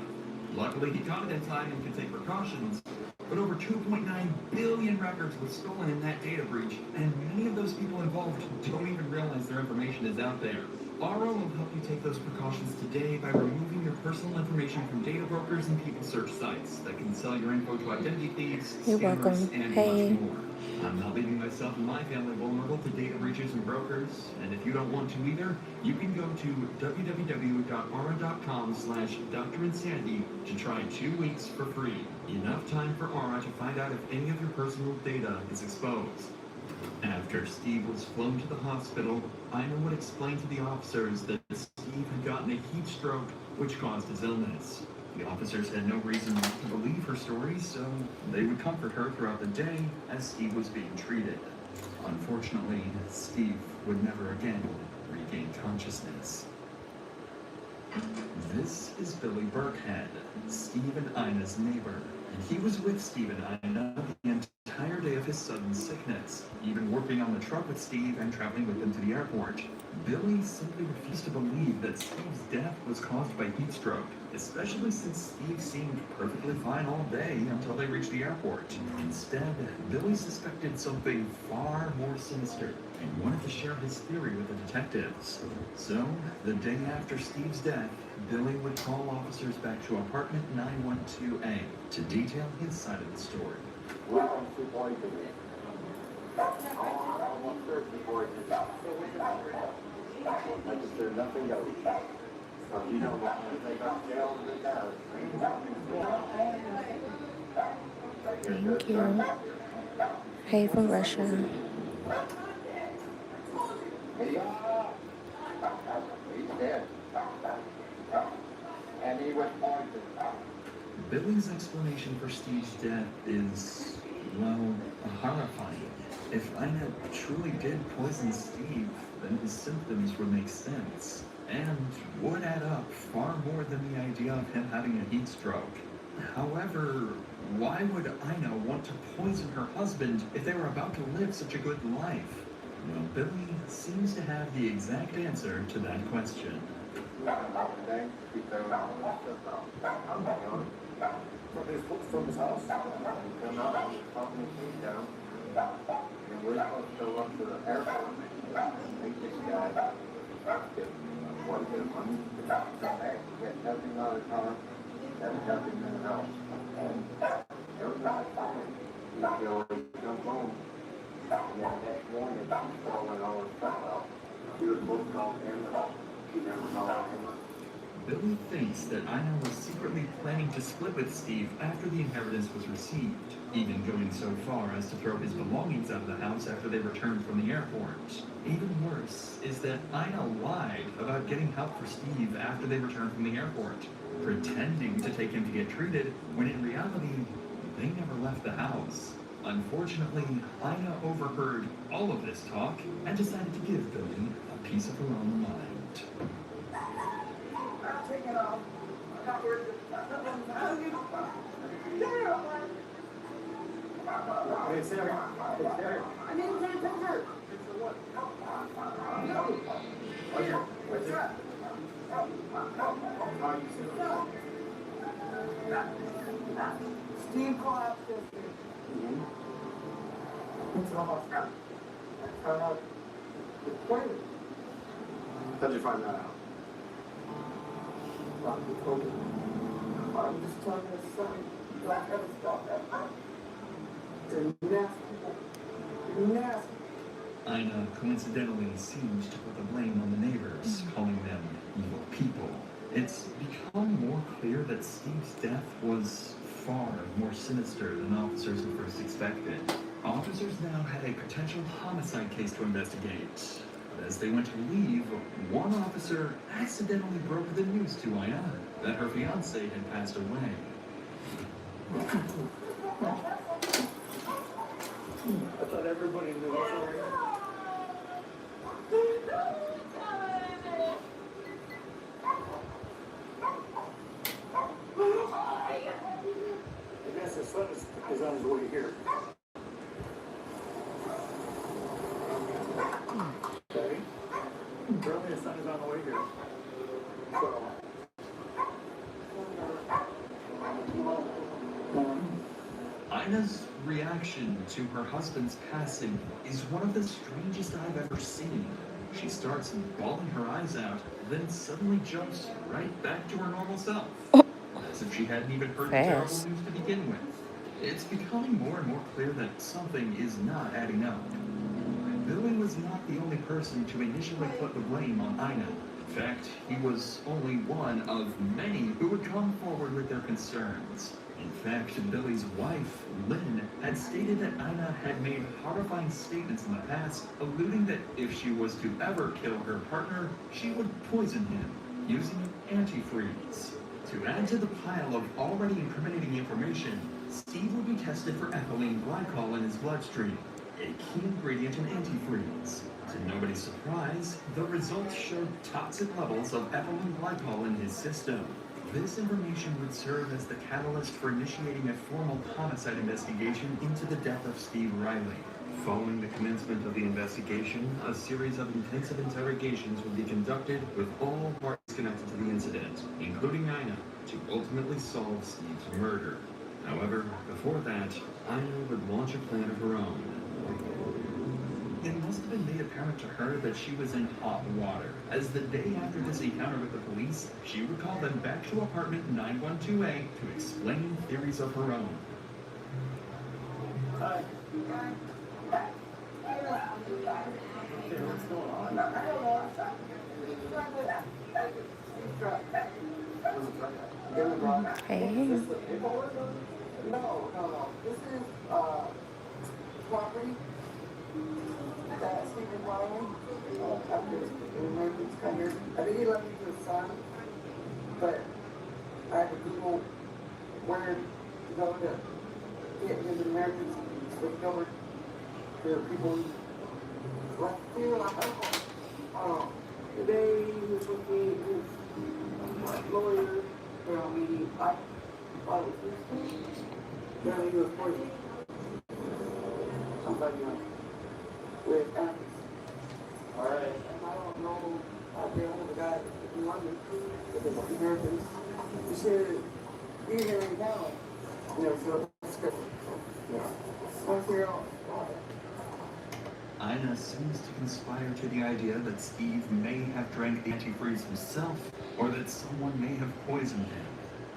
Luckily, he caught it in time and could take precautions. But over 2.9 billion records were stolen in that data breach, and many of those people involved don't even realize their information is out there. Aura will help you take those precautions today by removing your personal information from data brokers and people search sites that can sell your info to identity thieves, You're scammers, welcome. and Hey. much more. I'm not leaving myself and my family vulnerable to data breaches and brokers, and if you don't want to either, you can go to www.aura.com/DrInsanity to try 2 weeks for free. Enough time for Aura to find out if any of your personal data is exposed. After Steve was flown to the hospital, Ina would explain to the officers that Steve had gotten a heat stroke, which caused his illness. The officers had no reason not to believe her story, so they would comfort her throughout the day as Steve was being treated. Unfortunately, Steve would never again regain consciousness. This is Billy Burkhead, Steve and Ina's neighbor, and he was with Steve and Ina the entire day of his sudden sickness, even working on the truck with Steve and traveling with him to the airport. Billy simply refused to believe that Steve's death was caused by heat stroke, especially since Steve seemed perfectly fine all day until they reached the airport. Instead, Billy suspected something far more sinister and wanted to share his theory with the detectives. So, the day after Steve's death, Billy would call officers back to apartment 912A to detail his side of the story. Welcome to poison. Almost certainly poison. Like if there's nothing else. You don't want to take off jail and down. Thank you. Hey from Russia. He's dead. And he was poisoned. Billy's explanation for Steve's death is, well, horrifying. If Ina truly did poison Steve, then his symptoms would make sense, and would add up far more than the idea of him having a heat stroke. However, why would Ina want to poison her husband if they were about to live such a good life? Well, Billy seems to have the exact answer to that question. From his house. Come out and talk me down. And we're supposed to go up to the airport. Make this guy get one good money. Get nothing out of the car. Have nothing in the house. Every night, he comes home. And then next morning, she's calling all his stuff out. She was supposed to call him, but she never called him. Billy thinks that Ina was secretly planning to split with Steve after the inheritance was received, even going so far as to throw his belongings out of the house after they returned from the airport. Even worse is that Ina lied about getting help for Steve after they returned from the airport, pretending to take him to get treated when in reality, they never left the house. Unfortunately, Ina overheard all of this talk and decided to give Billy a piece of her own mind. Take it off. Not worth it. Hey, Sarah. Hey, Sarah. I need to take a picture. Picture what? What's that? Steve collapsed yesterday. Into the hospital. The toilet. How'd you find that out? Doctor told me. I'm just telling you something. Don't ever stop that. They're nasty. They're nasty. Ina coincidentally seemed to put the blame on the neighbors, calling them evil people. It's become more clear that Steve's death was far more sinister than officers at first expected. Officers now had a potential homicide case to investigate. But as they went to leave, one officer accidentally broke the news to Ina that her fiancé had passed away. I thought everybody knew. I guess his son is on his way here. Okay. Apparently his son is on the way here. So. Ina's reaction to her husband's passing is one of the strangest I've ever seen. She starts bawling her eyes out, then suddenly jumps right back to her normal self, as if she hadn't even heard the terrible Fast. news to begin with. It's becoming more and more clear that something is not adding up. Billy was not the only person to initially put the blame on Ina. In fact, he was only one of many who would come forward with their concerns. In fact, Billy's wife, Lynn, had stated that Ina had made horrifying statements in the past, alluding that if she was to ever kill her partner, she would poison him using antifreeze. To add to the pile of already incriminating information, Steve would be tested for ethylene glycol in his bloodstream, a key ingredient in antifreeze. To nobody's surprise, the results showed toxic levels of ethylene glycol in his system. This information would serve as the catalyst for initiating a formal homicide investigation into the death of Steve Riley. Following the commencement of the investigation, a series of intensive interrogations would be conducted with all parties connected to the incident, including Ina, to ultimately solve Steve's murder. However, before that, Ina would launch a plan of her own. It must have been made apparent to her that she was in hot water, as the day after this encounter with the police, she would call them back to apartment 912A to explain theories of her own. Hi. Okay, what's going on? Hey. No. This is property that Stephen Wiley, after the Americans come here. I think he left me to his son, but I had to Google where to go to get him the Americans switched over to people who left here. Today he was with me, his lawyer, meeting. I Yeah, he was poisoned. Somebody with apples. Alright. And I don't know how they hold the guy in London with the Americans. He said, be here in town. You know, so it's good. Yeah. I'll figure out why. Ina seems to conspire to the idea that Steve may have drank the antifreeze himself, or that someone may have poisoned him.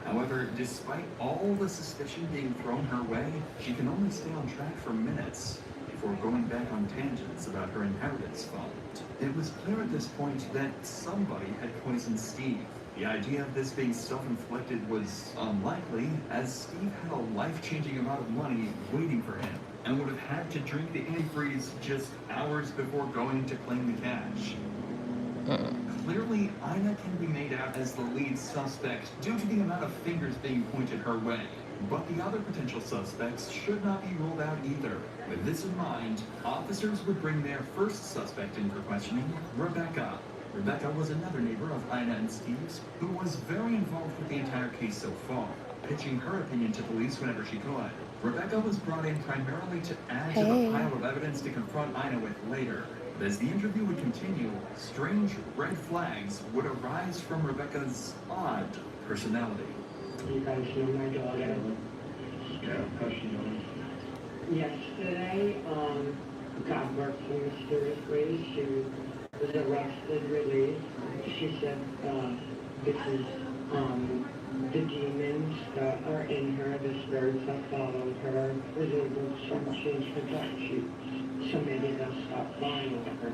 However, despite all the suspicion being thrown her way, she can only stay on track for minutes before going back on tangents about her inheritance fund. It was clear at this point that somebody had poisoned Steve. The idea of this being self-inflicted was unlikely, as Steve had a life-changing amount of money waiting for him, and would have had to drink the antifreeze just hours before going to claim the cash. Clearly, Ina can be made out as the lead suspect due to the amount of fingers being pointed her way. But the other potential suspects should not be ruled out either. With this in mind, officers would bring their first suspect in for questioning, Rebecca. Rebecca was another neighbor of Ina and Steve's, who was very involved with the entire case so far, pitching her opinion to police whenever she could. Rebecca was brought in primarily to add to the pile of evidence to confront Ina with later. But as the interview would continue, strange red flags would arise from Rebecca's odd personality. You guys know my daughter. Yeah, how's she doing? Yesterday, got work from mysterious ways. She was arrested, released. She said, this is, the demons that are in her, the spirits that followed her, was able to change her gut sheet. So maybe they'll stop lying with her.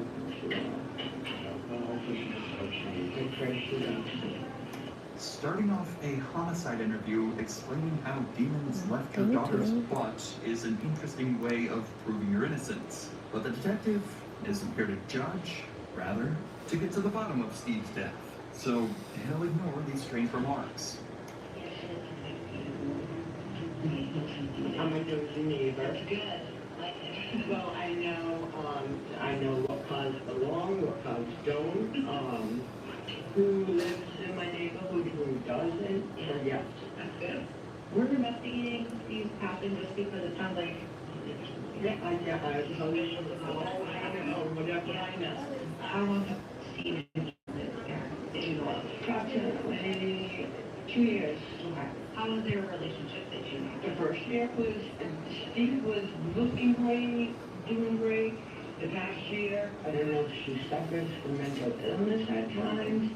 I pray she does. Starting off a homicide interview explaining how demons left your daughter's butt is an interesting way of proving your innocence. But the detective isn't here to judge, rather, to get to the bottom of Steve's death. So he'll ignore these strange remarks. I'm a nosy neighbor. Well, I know what cars belong, what cars don't, who lives in my neighborhood, who doesn't, so yes. That's good. We're investigating these passing just because it sounds like. Yeah, I tell you, I don't know, whatever I know. How long have Steve lived there? Did you know of? Approximately 2 years. Okay. How was their relationship that you know? The first year was, Steve was looking great, doing great. The past year, I don't know if she suffers from mental illness at times,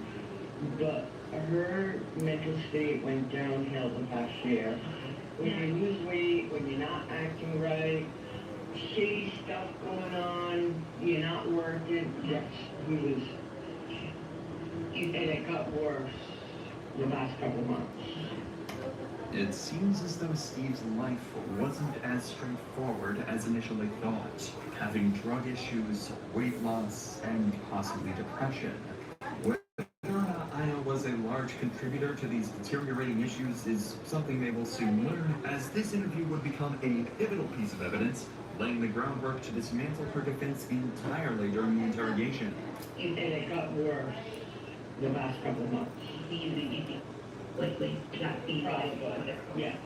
but her mental state went downhill the past year. When you lose weight, when you're not acting right, shady stuff going on, you're not working, yes, he was, and it got worse the last couple of months. It seems as though Steve's life wasn't as straightforward as initially thought, having drug issues, weight loss, and possibly depression. Whether or not Ina was a large contributor to these deteriorating issues is something they will soon learn, as this interview would become a pivotal piece of evidence, laying the groundwork to dismantle her defense entirely during the interrogation. And it got worse the last couple of months. Likely that be right. Yes.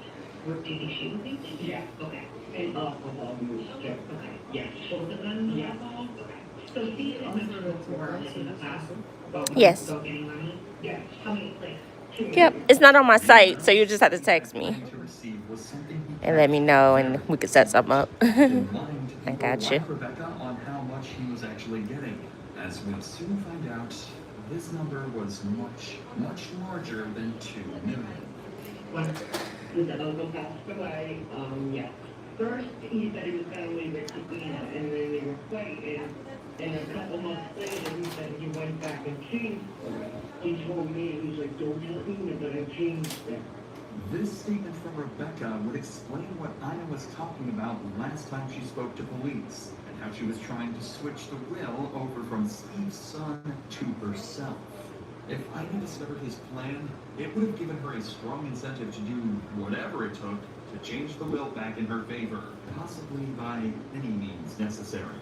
What do you think she would be? Yeah. Okay. And alcohol use too. Okay. Yes. Both of them? Yeah. Okay. So Steve has been before in the past about Yes. about getting money? Yes. How many places? Yep, it's not on my site, so you just have to text me To receive was something he and let me know, and we could set something up. in mind, I got people you. like Rebecca on how much he was actually getting. As we'll soon find out, this number was much, much larger than 2 million. One. His uncle passed away, yeah. First, he said he was gonna leave it to Ina, and then they were fighting, and a couple months later, he said he went back and changed it. He told me, he's like, don't tell Ina that I changed it. This statement from Rebecca would explain what Ina was talking about last time she spoke to police, and how she was trying to switch the will over from Steve's son to herself. If Ina discovered his plan, it would have given her a strong incentive to do whatever it took to change the will back in her favor, possibly by any means necessary.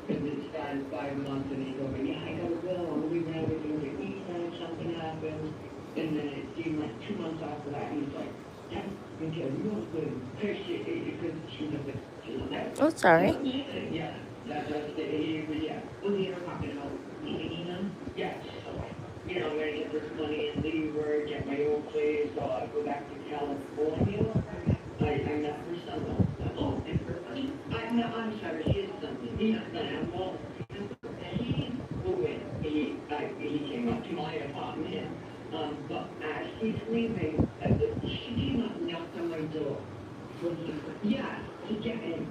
And it started 5 months, and he goes, yeah, I got a will, I'm leaving everything to Ina if something happens. And then it seemed like 2 months after that, he's like, Oh, sorry. Yeah, that's yeah. Oh, you're talking about leaving them? Yes. You know, I'm gonna get this money and leave work, get my own place, so I go back to California. I met her son. Oh, and her son? I'm sorry, his son. He's son. Well, he moved in. He came up to my apartment. But as he's leaving, she came up and knocked on my door. Yeah, he came in.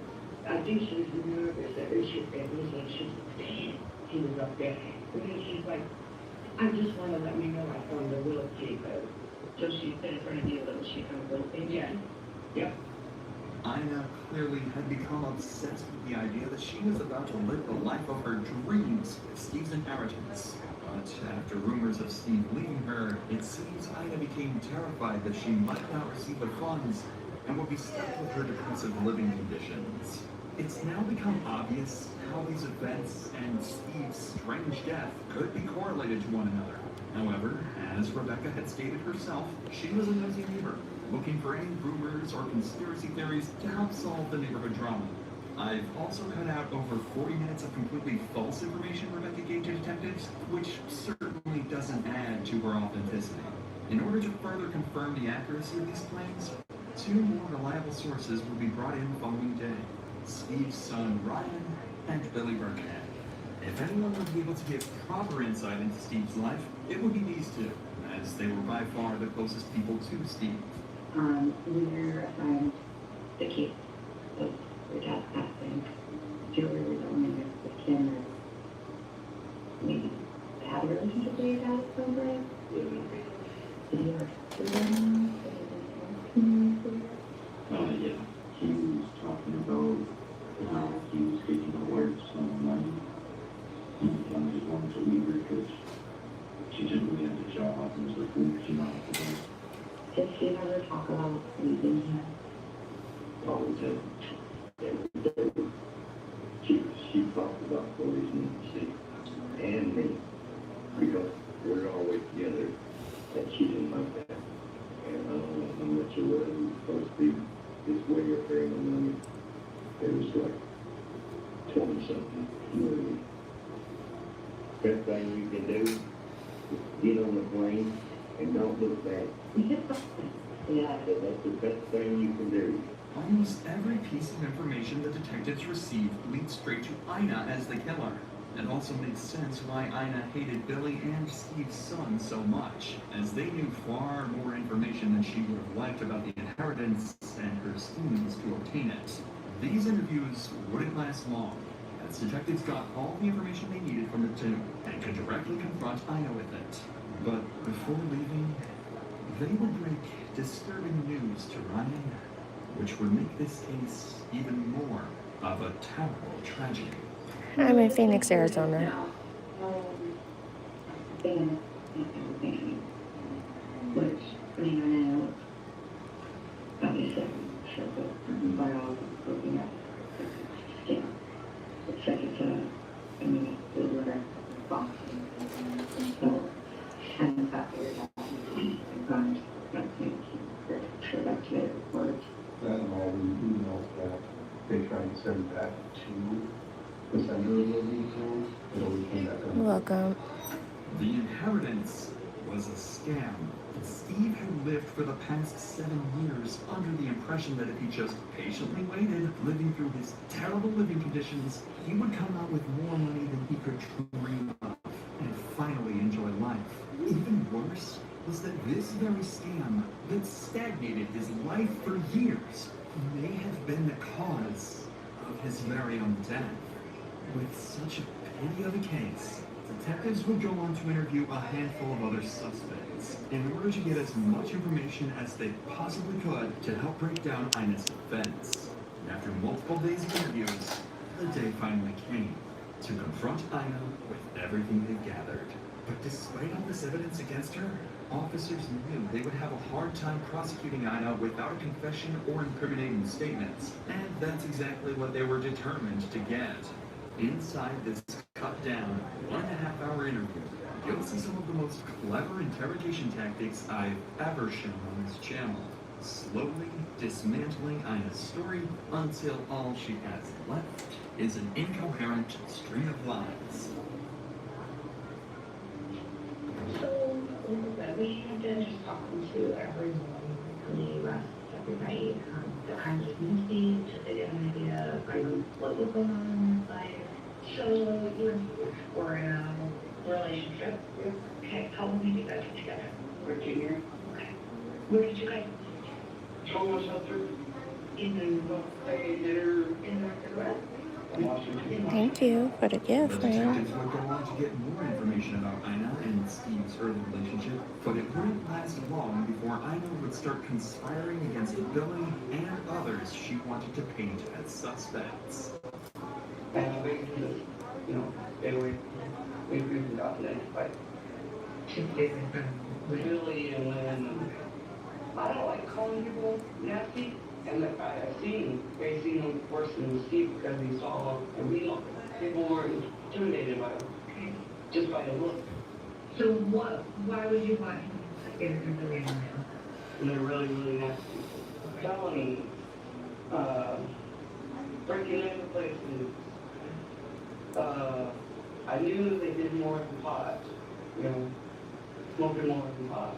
I think she was nervous that it was like she was dead. He was up there. And then she's like, I just want to let me know I found the will keeper. So she said it's going to be a little she found the will keeper. Yeah. Yep. Ina clearly had become obsessed with the idea that she was about to live the life of her dreams with Steve's inheritance. But after rumors of Steve leaving her, it seems Ina became terrified that she might not receive the funds and would be stuck with her depressive living conditions. It's now become obvious how these events and Steve's strange death could be correlated to one another. However, as Rebecca had stated herself, she was a nosy neighbor, looking for any rumors or conspiracy theories to help solve the neighborhood drama. I've also cut out over 40 minutes of completely false information Rebecca gave to detectives, which certainly doesn't add to her authenticity. In order to further confirm the accuracy of these claims, 2 more reliable sources will be brought in the following day: Steve's son Ryan and Billy Burkhead. If anyone would be able to give proper insight into Steve's life, it would be these 2, as they were by far the closest people to Steve. We're assigned the case of your dad's passing. Julie was only with Kim and maybe had a relationship with your dad at some point. Did you ever see them? Yeah. He was talking about how he was getting to work some money. And I just wanted to leave her because she didn't really have a job and was like, well, she not have to work. Did she ever talk about leaving him? All the time. Every day. She talked about boys and she and me because we're always together, and she didn't like that. And I don't know how much it was supposed to be this way up there in the money. It was like 20-something million. Best thing you can do is get on the plane and don't look back. Yeah. So that's the best thing you can do. Almost every piece of information the detectives received leads straight to Ina as the killer. It also makes sense why Ina hated Billy and Steve's son so much, as they knew far more information than she would have liked about the inheritance and her schemes to obtain it. These interviews wouldn't last long, as detectives got all the information they needed from the 2 and could directly confront Ina with it. But before leaving, they would break disturbing news to Ryan, which would make this case even more of a terrible tragedy. I'm in Phoenix, Arizona. Which, I mean, I know, obviously, sure, but by all looking at, yeah, it's like it's I mean, it was a box. So, and that was I think, sure that's it, words. And all the emails that they tried to send back to the sender of those emails, it always came back on. Welcome. The inheritance was a scam. Steve had lived for the past 7 years under the impression that if he just patiently waited, living through his terrible living conditions, he would come out with more money than he could dream of and finally enjoy life. Even worse was that this very scam that stagnated his life for years may have been the cause of his very own death. With such a pity of a case, detectives would go on to interview a handful of other suspects in order to get as much information as they possibly could to help break down Ina's defense. After multiple days of interviews, the day finally came to confront Ina with everything they gathered. But despite all this evidence against her, officers knew they would have a hard time prosecuting Ina without a confession or incriminating statements, and that's exactly what they were determined to get. Inside this cut-down 1.5-hour interview, you'll see some of the most clever interrogation tactics I've ever shown on this channel. slowly dismantling Ina's story until all she has left is an incoherent string of lies. So, we have been just talking to everyone, the rest, everybody, that kind of missing, just to get an idea of kind of what was going on in their life. So, we're in a relationship. Okay, how long have you guys been together? 13 years. Okay. Where did you guys? Homeless shelter. In North Dakota? Thank you for the The gift, man. detectives would go on to get more information about Ina and Steve's early relationship, but it wouldn't last long before Ina would start conspiring against Billy and others she wanted to paint as suspects. And basically, stay away. We got identified. Billy and Lynn. I don't like calling people nasty, and I've seen him worse than Steve because he saw a real. People were intimidated by him, just by the look. So why would you want him to get intimidated now? And they're really, really nasty. Felony, breaking into places. I knew they did more than pot, smoking more than pot.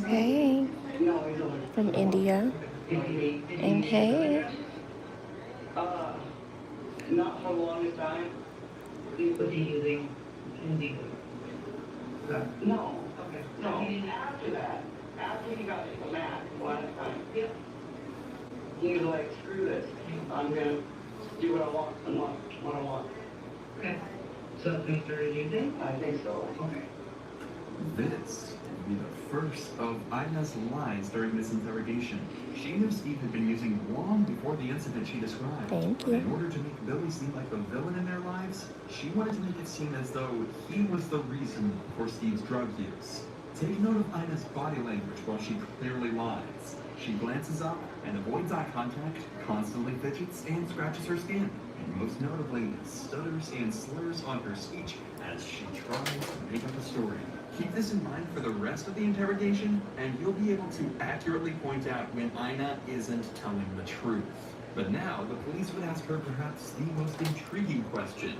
Hey, No, he's only from India. And hey, not for the longest time. Was he using Hindi? No. Okay. No, after that, after he got the mat last time, he was like, screw this. I'm gonna do what I want and what I want. Okay. So that's when he started using? I think so. Okay. This would be the first of Ina's lies during this interrogation. She knew Steve had been using long before the incident she described. Thank you. In order to make Billy seem like the villain in their lives, she wanted to make it seem as though he was the reason for Steve's drug use. Take note of Ina's body language while she clearly lies. She glances up and avoids eye contact, constantly fidgets and scratches her skin, and most notably, stutters and slurs on her speech as she tries to make up a story. Keep this in mind for the rest of the interrogation, and you'll be able to accurately point out when Ina isn't telling the truth. But now, the police would ask her perhaps the most intriguing question.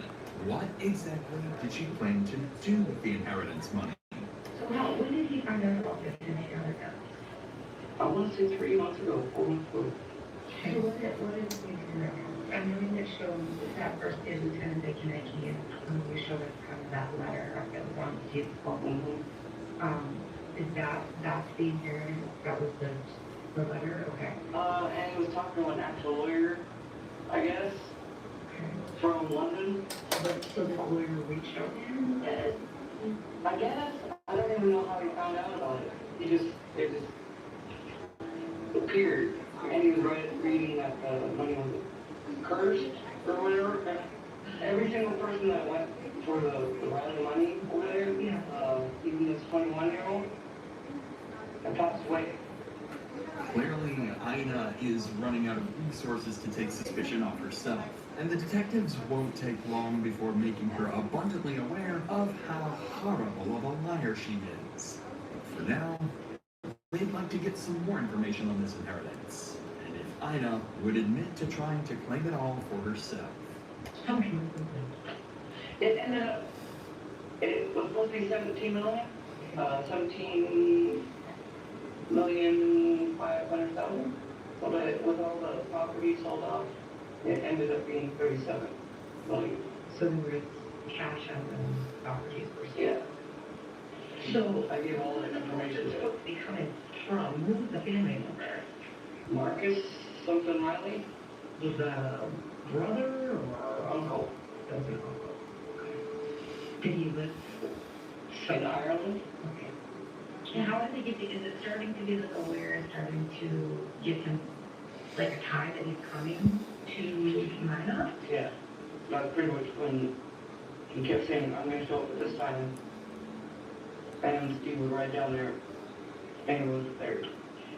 What exactly did she plan to do with the inheritance money? So now, when did he find out about this inheritance? I want to say 3 months ago, 4 months ago. So what is the inheritance? I know that shows that first day Lieutenant Dick and Nicky, and you showed us kind of that letter that was on Steve's phone. Is that's the inheritance? That was the letter? Okay. And he was talking to an actual lawyer, I guess, from London. So the lawyer reached out to him? I guess. I don't even know how he found out about it. It just appeared. And he was reading that the money was cursed or whatever. Every single person that went for the round of money over there, even this 21-year-old, had passed away. Clearly, Ina is running out of resources to take suspicion off herself, and the detectives won't take long before making her abundantly aware of how horrible of a liar she is. But for now, they'd like to get some more information on this inheritance, and if Ina would admit to trying to claim it all for herself. It ended up, it was supposed to be 17 million, 17 million 500,000. So that with all the property sold off, it ended up being 37 million. So there was cash on the properties for sale. Yeah. So I gave all that information. It's supposed to be coming from, who's the family member? Marcus something Riley? Was that a brother or uncle? That was an uncle. Did he live in Ireland? Okay. And how did they get is it starting to be like a lawyer starting to give him like a time that he's coming to Ina? Yeah. That's pretty much when he kept saying, I'm going to show up at this time. And Steve was right down there, and he wasn't there.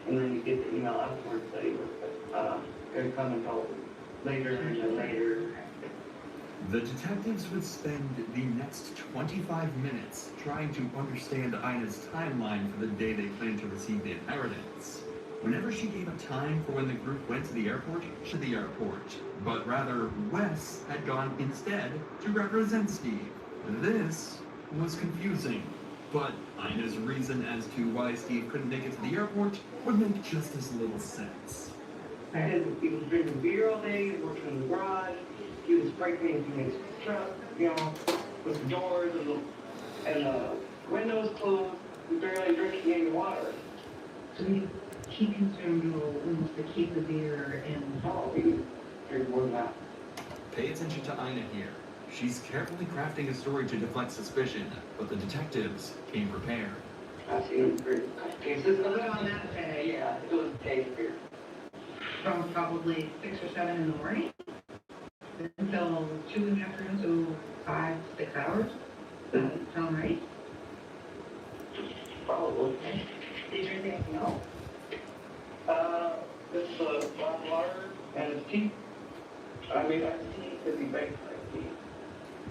And then you get the email afterwards that he was going to come until later and then later. The detectives would spend the next 25 minutes trying to understand Ina's timeline for the day they planned to receive the inheritance. Whenever she gave a time for when the group went to the airport, but rather Wes had gone instead to represent Steve. This was confusing, but Ina's reason as to why Steve couldn't make it to the airport would make just as little sense. He was drinking beer all day, working in the garage. He was spray painting his truck, with the doors and the windows closed. He barely drinking any water. So he consumed almost a case of beer and... Oh, he drank more than that. Pay attention to Ina here. She's carefully crafting a story to deflect suspicion, but the detectives came prepared. I've seen cases of it on that day. Yeah, it was a case of beer. From probably 6 or 7 in the morning until 2 in the afternoon, so 5, 6 hours. Does that sound right? Probably. Did you drink anything else? It's black water and it's tea. I mean, tea could be baked like tea.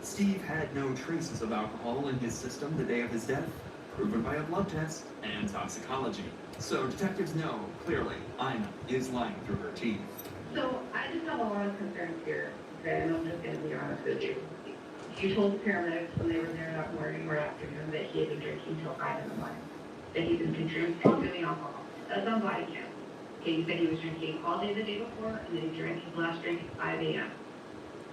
Steve had no traces of alcohol in his system the day of his death, proven by a blood test and toxicology. So detectives know, clearly, Ina is lying through her teeth. So I just have a lot of concerns here, okay, and I'm just going to be honest with you. You told the paramedics when they were there that morning or afternoon that he had been drinking till 5 in the morning, that he'd been consuming alcohol. That's on body cam. Okay, you said he was drinking all day the day before, and then he drank his last drink at 5 a.m.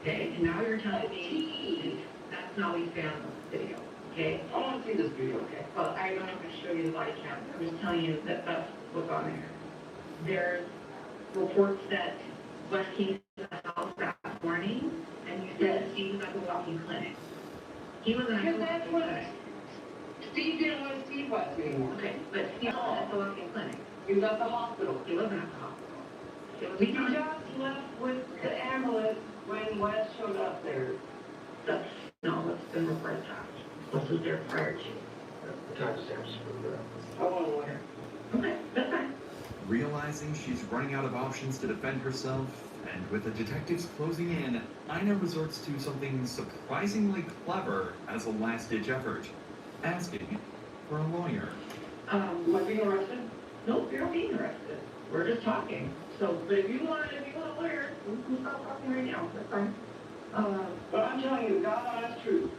Okay, and now you're telling me that's not what you say on the video. Okay? I want to see this video, okay? Well, I don't have to show you the body cam. I'm just telling you that that's what's on there. There's reports that Wes came to the house that morning, and you said Steve was at the walking clinic. He wasn't at the walking clinic. Steve didn't want to see Wes anymore. Okay, but Steve was at the walking clinic. He was at the hospital. He wasn't at the hospital. He just left with the ambulance when Wes showed up there. That's not what's been reported to. This was there prior to. I want to lawyer. Okay, that's fine. Realizing she's running out of options to defend herself, and with the detectives closing in, Ina resorts to something surprisingly clever as a last-ditch effort, asking for a lawyer. Am I being arrested? Nope, you're not being arrested. We're just talking. So, but if you want a lawyer, we can stop talking right now. That's fine. But I'm telling you, God honest truth.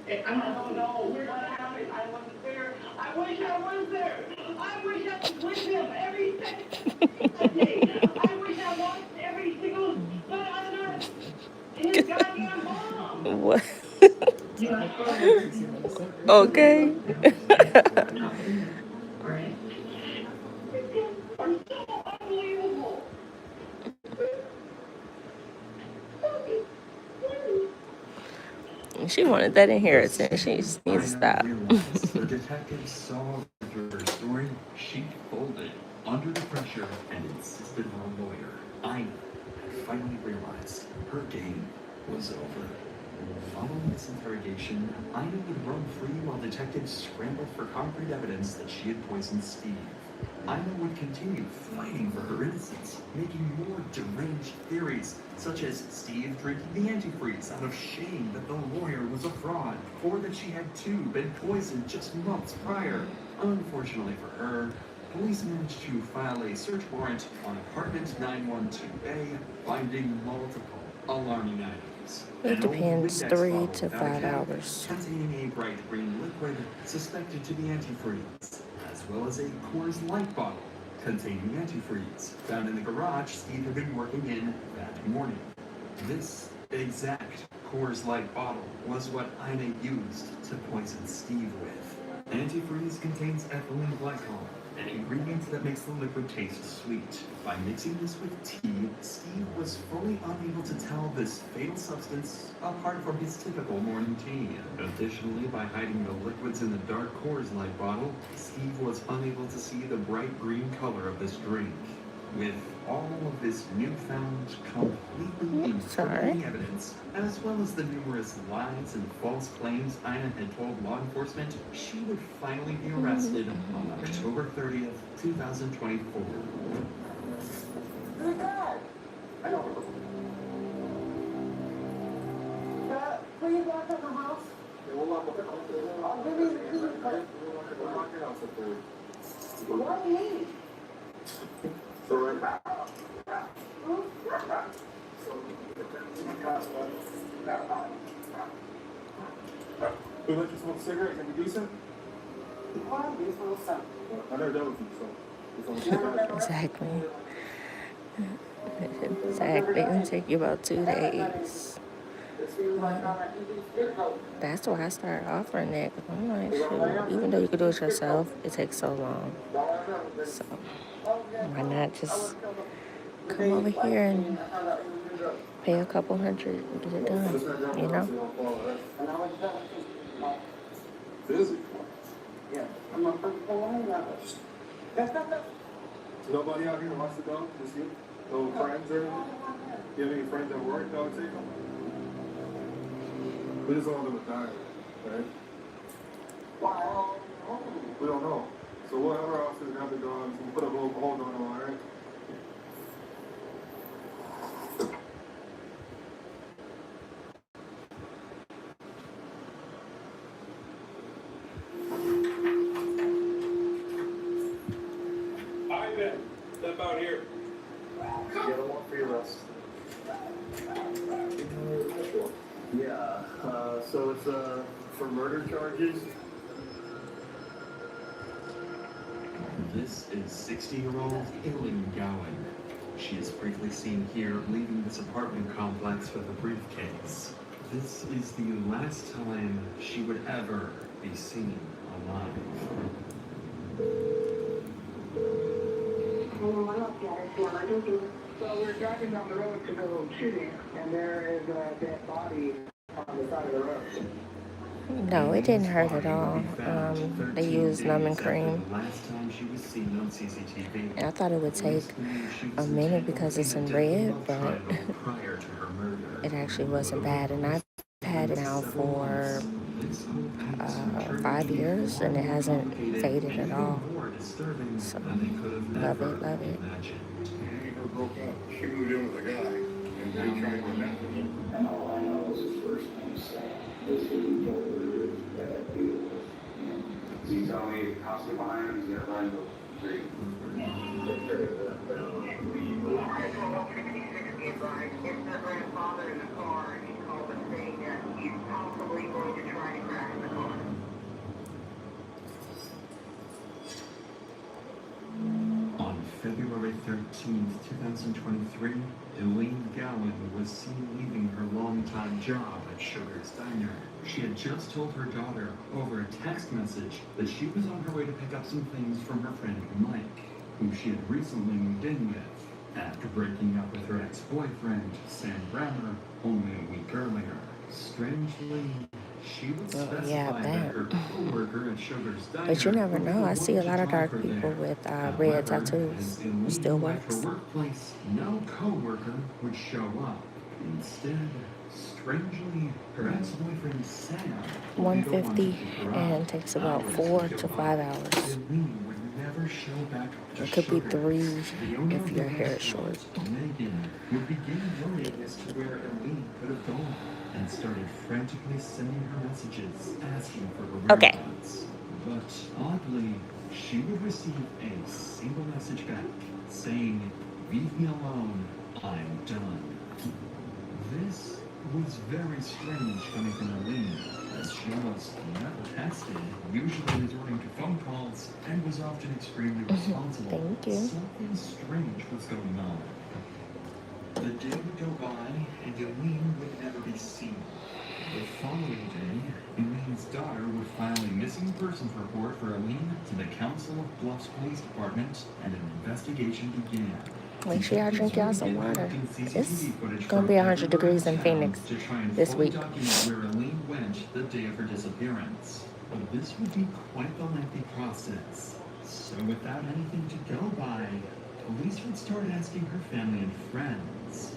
I don't know what happened. I wasn't there. I wish I was there. I wish I was with him every second day. I wish I watched every single spot on earth. His goddamn mom. What? Okay. Right. Are so unbelievable. She wanted that inheritance. She needs to stop. The detectives saw through her story. She folded under the pressure and insisted on a lawyer. Ina finally realized her game was over. Following this interrogation, Ina would roam free while detectives scrambled for concrete evidence that she had poisoned Steve. Ina would continue fighting for her innocence, making more deranged theories, such as Steve drinking the antifreeze out of shame that the lawyer was a fraud, or that she had too been poisoned just months prior. Unfortunately for her, police managed to file a search warrant on apartment 912A, finding multiple alarming items. It depends, An old 3 Windex to bottle 5 without a cap, hours. containing a bright green liquid suspected to be antifreeze, as well as a Coors Light bottle containing antifreeze, found in the garage Steve had been working in that morning. This exact Coors Light bottle was what Ina used to poison Steve with. Antifreeze contains ethylene glycol, an ingredient that makes the liquid taste sweet. By mixing this with tea, Steve was fully unable to tell this fatal substance apart from his typical morning tea. Additionally, by hiding the liquids in the dark Coors Light bottle, Steve was unable to see the bright green color of this drink. With all of this newfound, completely incriminating evidence, as well as the numerous lies and false claims Ina had told law enforcement, she would finally be arrested on October 30th, 2024. Who's that? I don't know. Please lock up the house. Yeah, we'll lock up the house. I'll give you the key, but We'll lock your house up there. what do you need? So right back. We let you smoke cigarettes and be decent? Well, this little something. I never done with you, so. It's on Exactly. Exactly. It'll take you about 2 days. That's why I started offering it. 'Cause I'm like, shoot, even though you could do it yourself, it takes so long. So why not just come over here and pay a couple hundred and get it done, you know? Busy. Yeah, I'm not going to pull any of it. Nobody out here wants to go? Just you? No friends or anything? You have any friends at work that would take them? We just all live with dying, right? We don't know. So we'll have our officers have the dogs and put a hold on them, all right? Ivan, step out here. Get a warrant for your arrest. Yeah, so it's for murder charges. This is 60-year-old Aileen Gowan. She is briefly seen here leaving this apartment complex with a briefcase. This is the last time she would ever be seen alive. So we're driving down the road to go shooting, and there is a dead body on the side of the road. No, it didn't hurt at all. They used numbing cream. Last time she was seen on CCTV. And I thought it would take a minute because it's in red, but prior to her murder. it actually wasn't bad. And I've had it now for 5 years, and it hasn't faded at all. So, love it, love it. He never broke up. She moved in with a guy, and they tried to mess with him. And all I know is his first name Sam. This is he told her that he was. So you tell me the house behind him is gonna run the street. His grandfather in the car, and he called us saying that he's possibly going to try to crash the car. On February 13th, 2023, Aileen Gowan was seen leaving her longtime job at Sugar's Diner. She had just told her daughter over a text message that she was on her way to pick up some things from her friend Mike, who she had recently moved in with, after breaking up with her ex-boyfriend, Sam Brammer, only a week earlier. Strangely, she would specify that her co-worker at Sugar's Diner. But you never know. I see a lot of dark people with red tattoos. Still works. At her workplace, no co-worker would show up. Instead, strangely, her ex-boyfriend Sam would be the one to $150 pick her and up. takes about Hours 4 would to go 5 by. hours. Aileen would never show back up to It could be Sugar. 3 The owner if of your the hair is restaurant, short. Megan, would begin worrying as to where Aileen could have gone and started frantically sending her messages asking for her Okay. whereabouts. But oddly, she would receive a single message back saying, "Leave me alone, I'm done." This was very strange coming from Aileen, as she almost never texted, usually resorting to phone calls, and was often extremely responsible. Thank you. Something strange was going on. The day would go by, and Aileen would never be seen. The following day, Aileen's daughter would file a missing persons report for Aileen to the Council of Bluffs Police Department, and an investigation began. Make sure y'all drink y'all some water. It's gonna be 100 degrees in Phoenix this week. Document where Aileen went the day of her disappearance. But this would be quite the lengthy process. So without anything to go by, police would start asking her family and friends.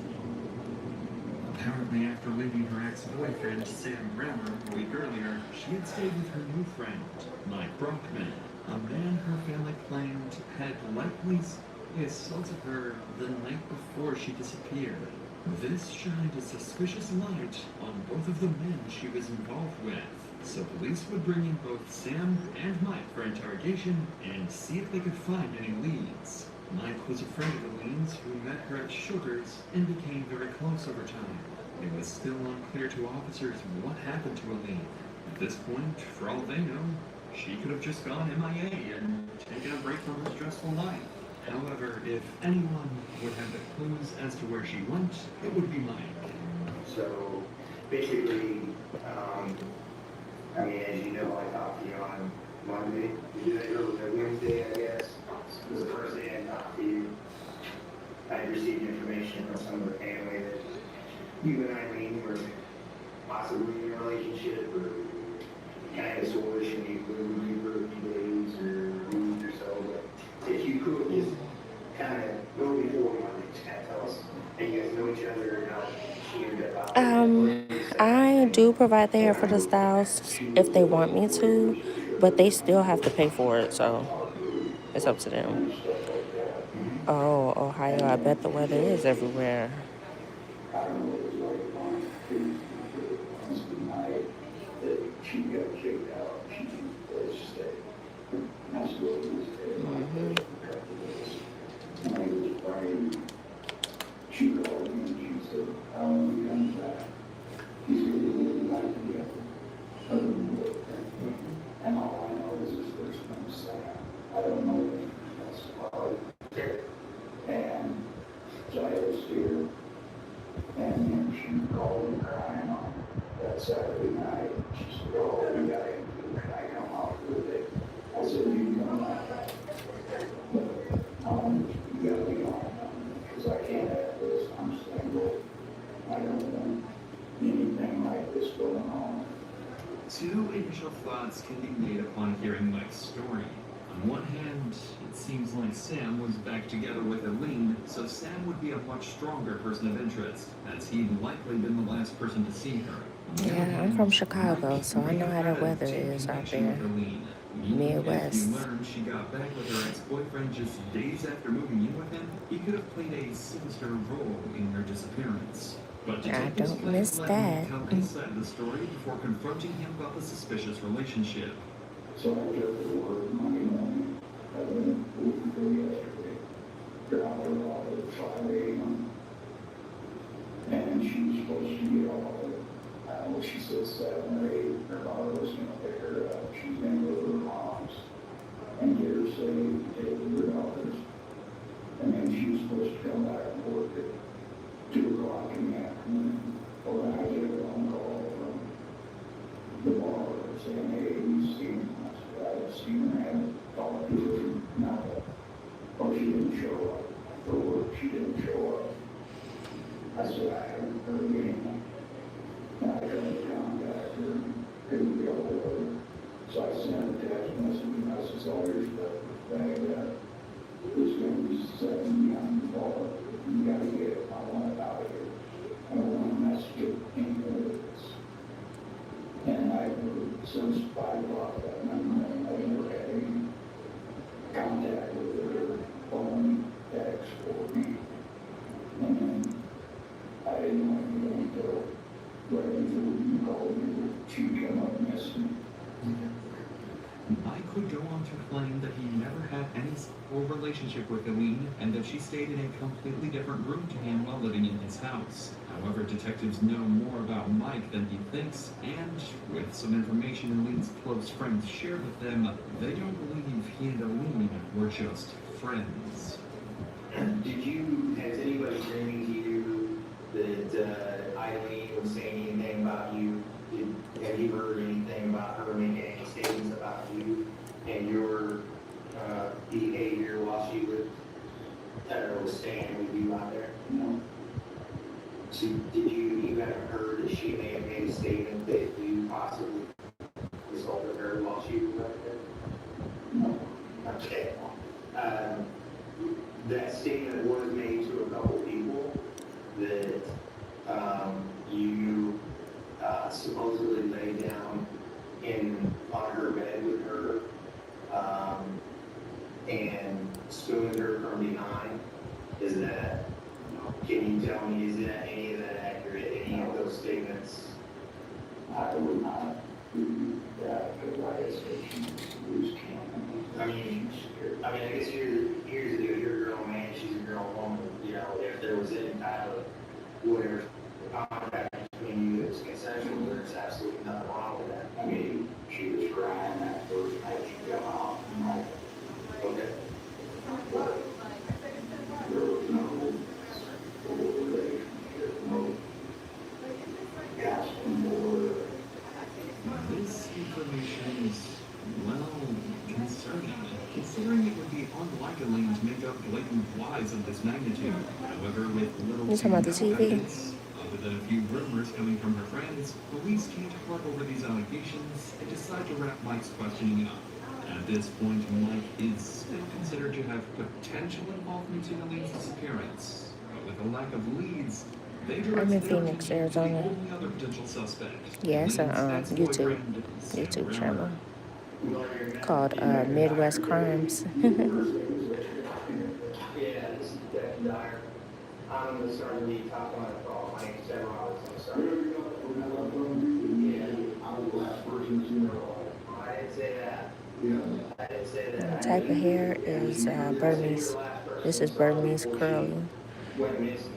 Apparently, after leaving her ex-boyfriend, Sam Brammer, a week earlier, she had stayed with her new friend, Mike Brockman, a man her family claimed had likely assaulted her the night before she disappeared. This shined a suspicious light on both of the men she was involved with, so police would bring in both Sam and Mike for interrogation and see if they could find any leads. Mike was afraid of the Leans, who met her at Sugar's and became very close over time. It was still unclear to officers what happened to Aline. At this point, for all they know, she could have just gone MIA and taken a break from her stressful life. However, if anyone would have the clues as to where she went, it would be Mike. So basically, I mean, as you know, I talked to you on Monday, Wednesday, I guess, was the first day I talked to you. I had received information from some of the family that you and Eileen were possibly in a relationship, or kind of sort of should be moving for a few days or weeks or so. But if you could just kind of go before Monday, just kind of tell us, and you guys know each other and how she ended up out. I do provide the hair for the stylists if they want me to, but they still have to pay for it, so it's up to them. Oh, Ohio, I bet the weather is everywhere. And all I know is his first name is Sam. I don't know if that's hard. And so I was here, and then she called me crying on that Saturday night. She said, "Oh, we got into it. Can I come out with it?" I said, "You come out." But you gotta be on, because I can't have this. I'm single. I don't want anything like this going on. Two initial thoughts can be made upon hearing Mike's story. On one hand, it seems like Sam was back together with Aline, so Sam would be a much stronger person of interest, as he'd likely been the last person to see her. Yeah, I'm from Chicago, so I know how the weather is out there. Midwest. If you learned she got back with her ex-boyfriend just days after moving in with him, he could have played a sinister role in her disappearance. But I don't miss that. Tell his side of the story before confronting him about the suspicious relationship. So I took the word Monday morning. I went over yesterday. Got her off at 5 a.m. And she was supposed to get off at, she said 7 or 8. Her mother was going to pick her up. She's going to go to her mom's and get her saved, take her daughters. And then she was supposed to come back and work at 2 o'clock in the afternoon. Well, I get a phone call from the bar saying, "Hey, he's seen him." I said, "I haven't seen her. I haven't talked to her." No. Oh, she didn't show up. For work, she didn't show up. I said, "I haven't heard anything." And I tried to contact her, couldn't get hold of her. So I sent a text message, and I said, "All your stuff is bagged up. There's going to be 7 behind the bar. You got to get it. I want it out of here. I don't want to mess with any of this." And I heard since 5 o'clock that night, I never had any contact with her, phone, text, or me. And then I didn't know anything until right before you called me that she'd come up missing. Mike would go on to claim that he never had any relationship with Aline and that she stayed in a completely different room to him while living in his house. However, detectives know more about Mike than he thinks, and with some information Aline's close friends shared with them, they don't believe he and Aline were just friends. Has anybody saying to you that Eileen was saying anything about you? Have you heard anything about her making any statements about you and your behavior while she was staying with you out there? No. So you haven't heard that she may have made a statement that you possibly assaulted her while she was out there? No. Okay. That statement was made to a couple people that you supposedly lay down on her bed with her and spooned her from behind. Is that? No. Can you tell me, is that any of that accurate, any of those statements? I would not do that because I expect you to lose count. I guess here's the deal, you're a girl man, she's a girl woman, you know, if there was any kind of whatever contact between you that's consensual, there's absolutely nothing wrong with that. I mean, she was crying that first night she got out. Okay. But there was no relationship, no asking for This information is, well, concerning, considering it would be unlike Elaine to make up blatant lies of this magnitude. However, with little You to talking about the no TV? evidence, other than a few rumors coming from her friends, police can't harp over these allegations and decide to wrap Mike's questioning up. At this point, Mike is still considered to have potential involvement in Elaine's disappearance, but with a lack of leads, they direct I'm in their Phoenix, attention to the Arizona. only other potential suspect. Yeah, it's a Elaine's YouTube ex-boyfriend, Sam channel Remmer. called Midwest Crimes. Yeah, this is Becky Dyer. I'm gonna start the top on the call. My name's Ted Roberts. I'm sorry. I was the last person to know. I didn't say that. I didn't say The that. type of hair is Burmese. This is Burmese curly. Went missing.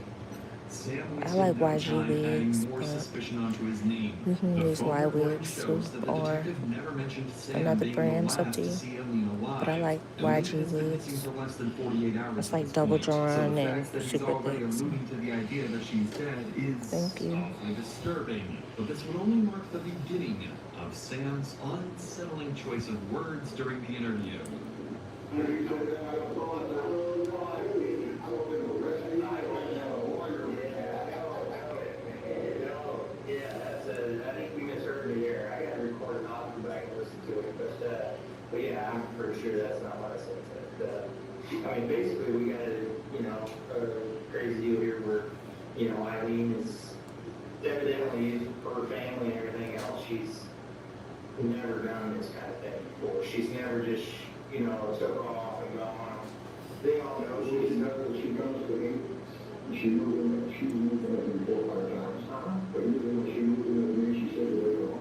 Sam I like wasted no YG time adding wigs, more but suspicion onto his name. you can The use phone Y recording wigs too, shows that the or detective never mentioned Sam another being brand, the it's up last to to you. see Eileen alive. But I like Eileen YG has been missing wigs. for less than 48 hours It's at like this double point, so drawn the and fact that he's super already thick. So alluding to the idea that she's dead is thank you. awfully disturbing. But this would only mark the beginning of Sam's unsettling choice of words during the interview. Yeah, I think we misheard me here. I got to record an audio back and listen to it, but yeah, I'm pretty sure that's not what I said. But, basically, we got a crazy deal here where, Eileen is evidently, for her family and everything else, she's never done this kind of thing before. She's never just, took off and gone. They all know She comes to me. She moved in 4 or 5 times. But even when she moved in with me, she said, well,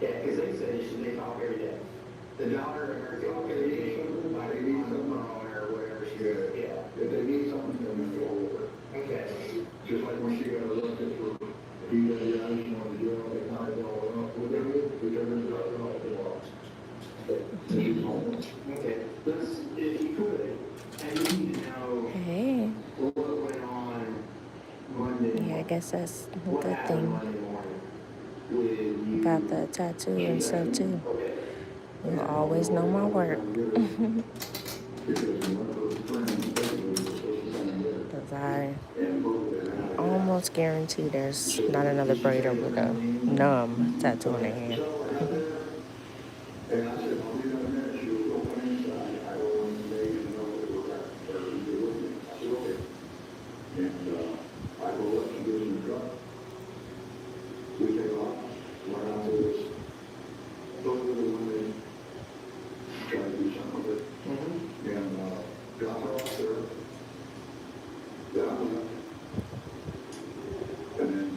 yeah, because they said they talk every day. The daughter and her talk every day, like they need something on or whatever she said. Yeah. if they need something, they'll make it over. Okay. Just like when she got arrested for DWI, she wanted to do all the time, with them, because there's nothing off the law. She's home. Okay. If you could, I need to know Hey, what went on Monday. yeah, I guess that's a What good happened thing Monday morning with you? about the tattoo and stuff too. Okay. You always know my work. Cause I almost guarantee there's not another braider with a numb tattoo on their hand. And I said, I'll be there in a minute. She was going inside. I don't want to make you know that we're back there. You're with me. I said, okay. And I go up to get in the truck. We take off. Went out to this. Those are the women try to do something with it. And got her off there. Got her left. And then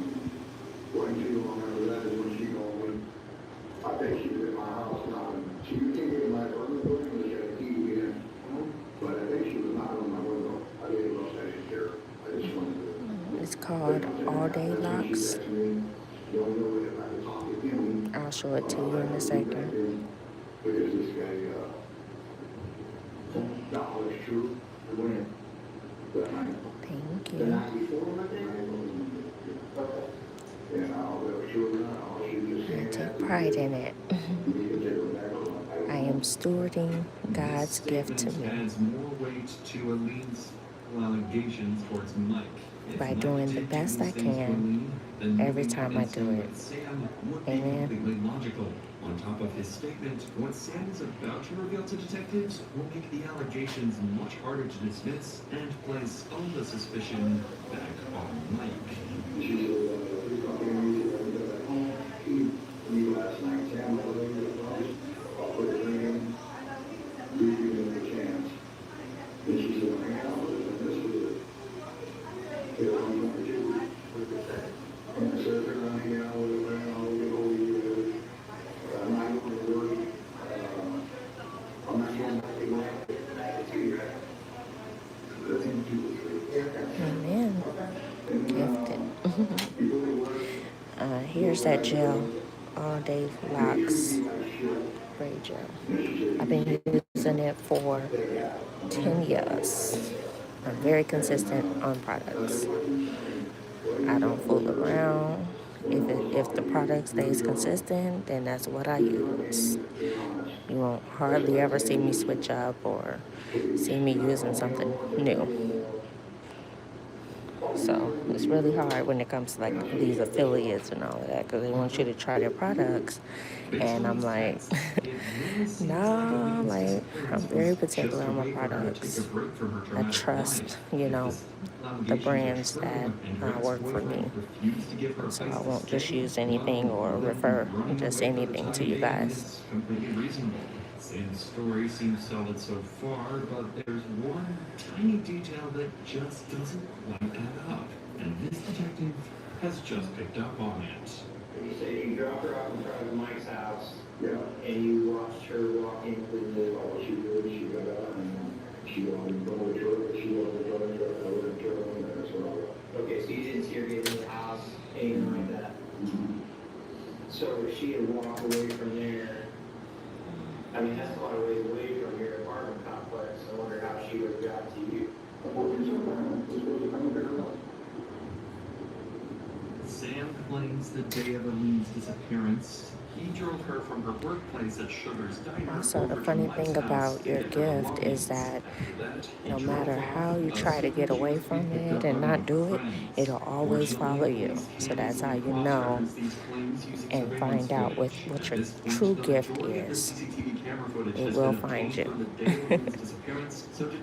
when she went over that is when she going, I think she was in my house now, and she came in my apartment building, and she had a key to get in. But I think she was not on my window. I didn't know if I didn't care. I just wanted to. It's called All Day Locks. She texted me, don't know if I could talk again. I'll show it to you in a second. Because this guy, no, it's true. When the night, Thank the you. night before my day, and I'll sure not, she just I saying take that. pride in it. You need to take her back on. I am stewarding God's This gift to statement me adds more weight to Eileen's allegations towards Mike. If by Mike doing the did do best these I things to can Eileen, then every moving time out I and do staying it. with Sam would be Amen. completely logical. On top of his statement, what Sam is about to reveal to detectives will make the allegations much harder to dismiss and place all the suspicion back on Mike. She said, "Please don't give me at home. Me last night, Sam, I love you, I'll put it in, give you a chance." And she said, "Hang out with it, and this was it." Man, gifted. Here's that gel, All Day Locks braid gel. I've been using it for 10 years. I'm very consistent on products. I don't fool around. If the product stays consistent, then that's what I use. You won't hardly ever see me switch up or see me using something new. So it's really hard when it comes to like these affiliates and all of that because they want you to try their products. And I'm like, nah, like I'm very particular on my products. I trust, the brands that work for me. So I won't just use anything or refer just anything to you guys. Sam's story seems solid so far, but there's one tiny detail that just doesn't quite add up. And this detective has just picked up on it. You say you dropped her off in front of Mike's house, Yeah. and you watched her walk into the. All she did, she got out and she wanted to go to the truck, she wanted to go to the truck, I wouldn't turn on there, so. Okay, so you didn't see her get into the house, anything like that. So if she had walked away from there, I mean, that's a lot of ways away from your apartment complex. I wonder how she would have got to you. Sam claims the day of Eileen's disappearance, he drove her from her workplace at Sugar's Diner. So the funny thing about your gift is that no matter how you try to get away from it and not do it, it'll always follow you. So that's how you know and find out what your true gift is. It will find you.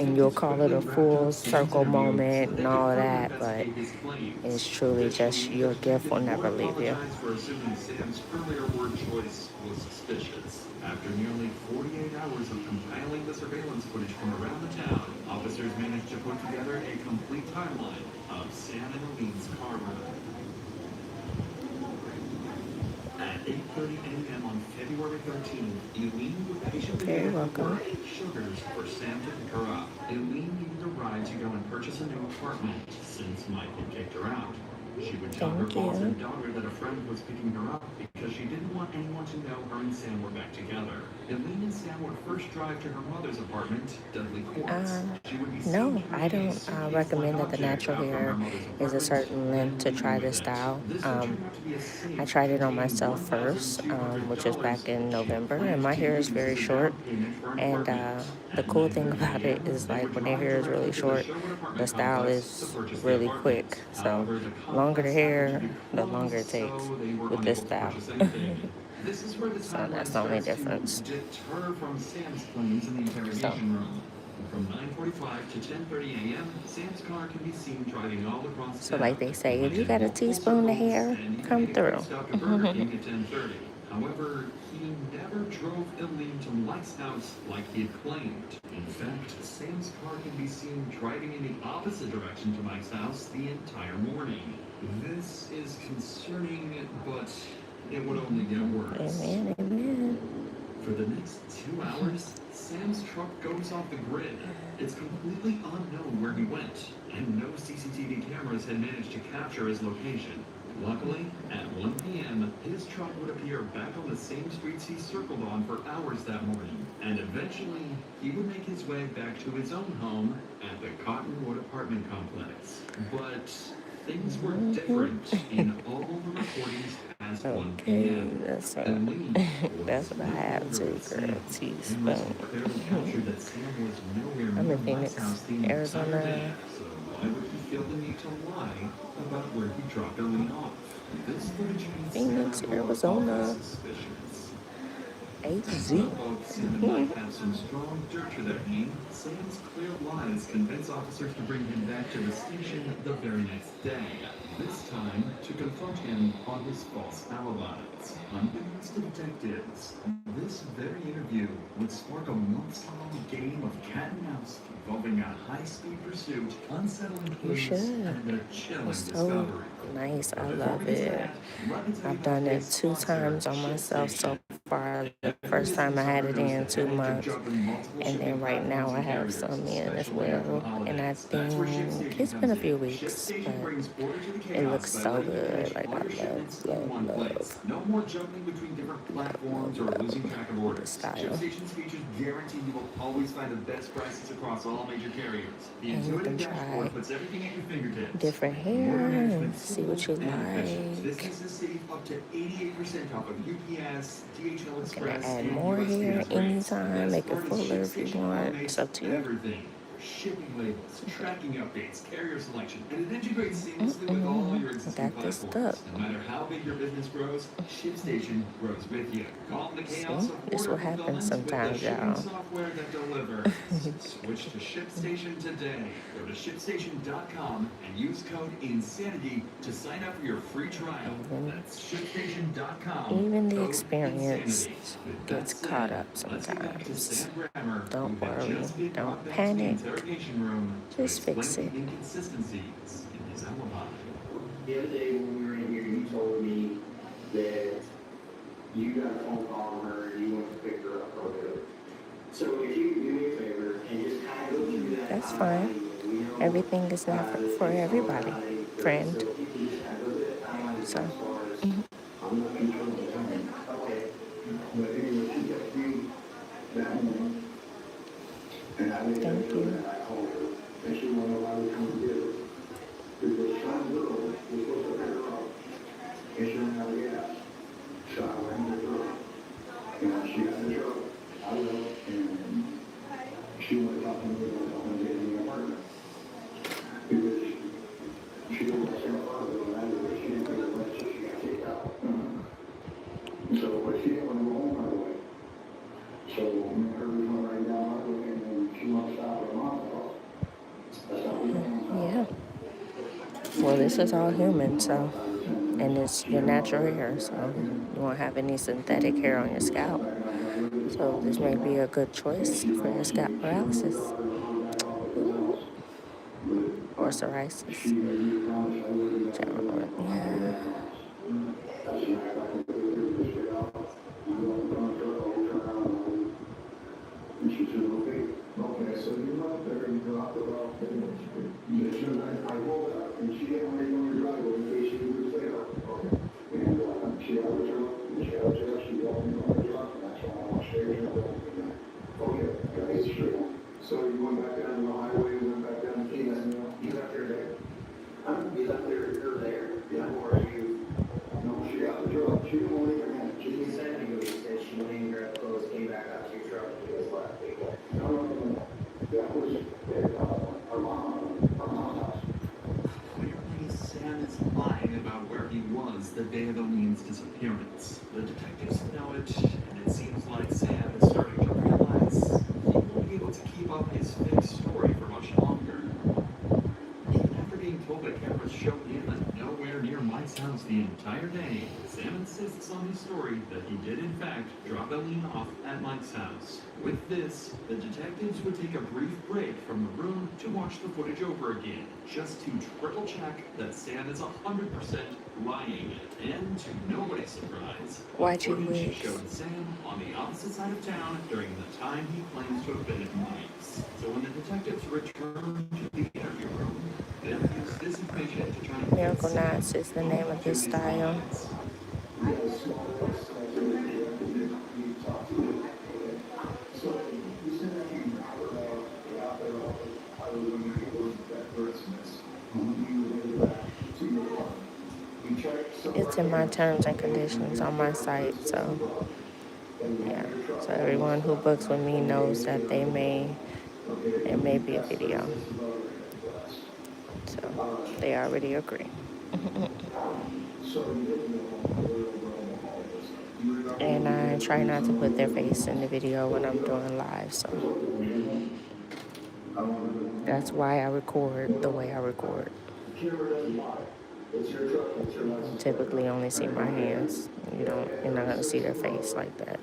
And you'll call it a full circle moment and all of that, but it's truly just your gift will never leave you. For assuming Sam's earlier word choice was suspicious. After nearly 48 hours of compiling the surveillance footage from around the town, officers managed to put together a complete timeline of Sam and Eileen's car ride. At 8:30 a.m. on February 13th, Eileen would patiently Very wait welcome. for Sugars for Sam to pick her up. Eileen needed a ride to go and purchase a new apartment since Mike had kicked her out. She would tell her boss and daughter that a friend was picking her up because she didn't want anyone to know her and Sam were back together. Eileen and Sam would first drive to her mother's apartment, Dudley Courts. No, I don't recommend that the natural hair is a certain length to try this style. I tried it on myself first, which was back in November, and my hair is very short. And the cool thing about it is like when their hair is really short, the style is really quick. So longer the hair, the longer it takes with this style. So that's the only difference. So. From 9:45 to 10:30 a.m., Sam's car can be seen driving all across So like they say, if you got a teaspoon of hair, come through. However, he never drove Eileen to Mike's house like he had claimed. In fact, Sam's car can be seen driving in the opposite direction to Mike's house the entire morning. This is concerning, but it would only get worse. Amen, amen. For the next 2 hours, Sam's truck goes off the grid. It's completely unknown where he went, and no CCTV cameras had managed to capture his location. Luckily, at 1 p.m., his truck would appear back on the same streets he circled on for hours that morning, and eventually, he would make his way back to his own home at the Cottonwood apartment complex. But things were different in all the recordings past 1 p.m. That's what I have too, girl. Teaspoon. I'm in Phoenix, Arizona. Why would he feel the need to lie about where he dropped Eileen off? This footage means Phoenix, Arizona. AZ. Might have some strong dirt to their name. Sam's clear lies convince officers to bring him back to the station the very next day. This time to confront him on his false alibis. Unbeknownst to detectives, this very interview would spark a months-long game of cat and mouse involving a high-speed pursuit, unsettling clues, and a chilling discovery. Nice, I love it. I've done it 2 times on myself so far. The first time I had it in 2 months, and then right now I have some in as well. And I think it's been a few weeks, but it looks so good. Like I love No more jumping between different platforms or losing track of the orders. style. ShipStation's features guarantee you will always find the best prices across all major carriers. The And you can intuitive try dashboard puts everything at your fingertips. different More hair management and see what you and efficient. like. Businesses save up to 88% off of UPS, DHL You can Express, add and more hair USPS rates. anytime, make it Best part is fuller if you ShipStation want. automates It's up to you. everything. Shipping labels, tracking updates, carrier selection, and it integrates seamlessly with all your existing Got this platforms. stuck. No matter how big your business grows, ShipStation grows with you. Call the chaos See, of this order what happens fulfillment with the sometimes, shipping y'all. software that delivers. Switch to ShipStation today. Go to ShipStation.com and use code INSANITY to sign up for your free trial. That's ShipStation.com. Even the Code experienced INSANITY. With gets that caught said, up let's get back to sometimes. Sam Grammer, Don't who had worry, just been don't brought back to the panic. interrogation room to Just fix explain it. the inconsistencies in his alibi. The other day when we were in here, you told me that you got a phone call from her and you went to pick her up or whatever. So if you could do me a favor and just kind of go through that. That's fine. Everything is not for everybody, friend. So if you can just kind of go through that timeline as So, far as, I'm not sure what the time. Okay. But anyway, she kept me that morning. And I made thank sure you. that I called her. And she wanted to know why we come to get her. Because some girl was supposed to pick her up. And she ran out of gas. So I ran to the truck. And she got in the truck. I went and she went talking to me about I'm getting in the apartment. Because she didn't want to say my father, and I did. She didn't think it was, so she got kicked out. So, but she didn't want to go home right away. So, me and her was going right down my way, and then she wants to stop at her mom's house. That's how we went. Yeah. Well, this is all human, so, and it's your natural hair, so you won't have any synthetic hair on your scalp. So this may be a good choice for your scalp paralysis or psoriasis. Whichever one. And she said, okay, so you went up there and you dropped it off and I rolled out and she didn't want to go in the driveway in case she was there. Okay. And she had a truck, she walked in the truck, and that's why I want to share her. Okay, that's true. So you went back down the highway, went back down the keys. You left her there? You left her there? Yeah, or are you? No, she got the truck, she didn't want to leave her hand. She was saying you said she went in, grabbed clothes, came back out to your truck, and you guys left. No. That was at our mom's house. Clearly, Sam is lying about where he was the day of O'Neill's disappearance. The detectives know it, and it seems like Sam is starting to realize he won't be able to keep up his fake story for much longer. Even after being told by cameras showed him nowhere near Mike's house the entire day, Sam insists on his story that he did in fact drop Eileen off at Mike's house. With this, the detectives would take a brief break from the room to watch the footage over again, just to triple check that Sam is 100% lying. And to nobody's surprise, YG footage wigs. showed Sam on the opposite side of town during the time he claims to have been at Mike's. So when the detectives returned to the interview room, they'll use this information to try to Miracle Knots is the name of this style. It's in my terms and conditions on my site, so yeah. So everyone who books with me knows that there may be a video. So they already agree. And I try not to put their face in the video when I'm doing live, so that's why I record the way I record. You typically only see my hands. You're not gonna see their face like that.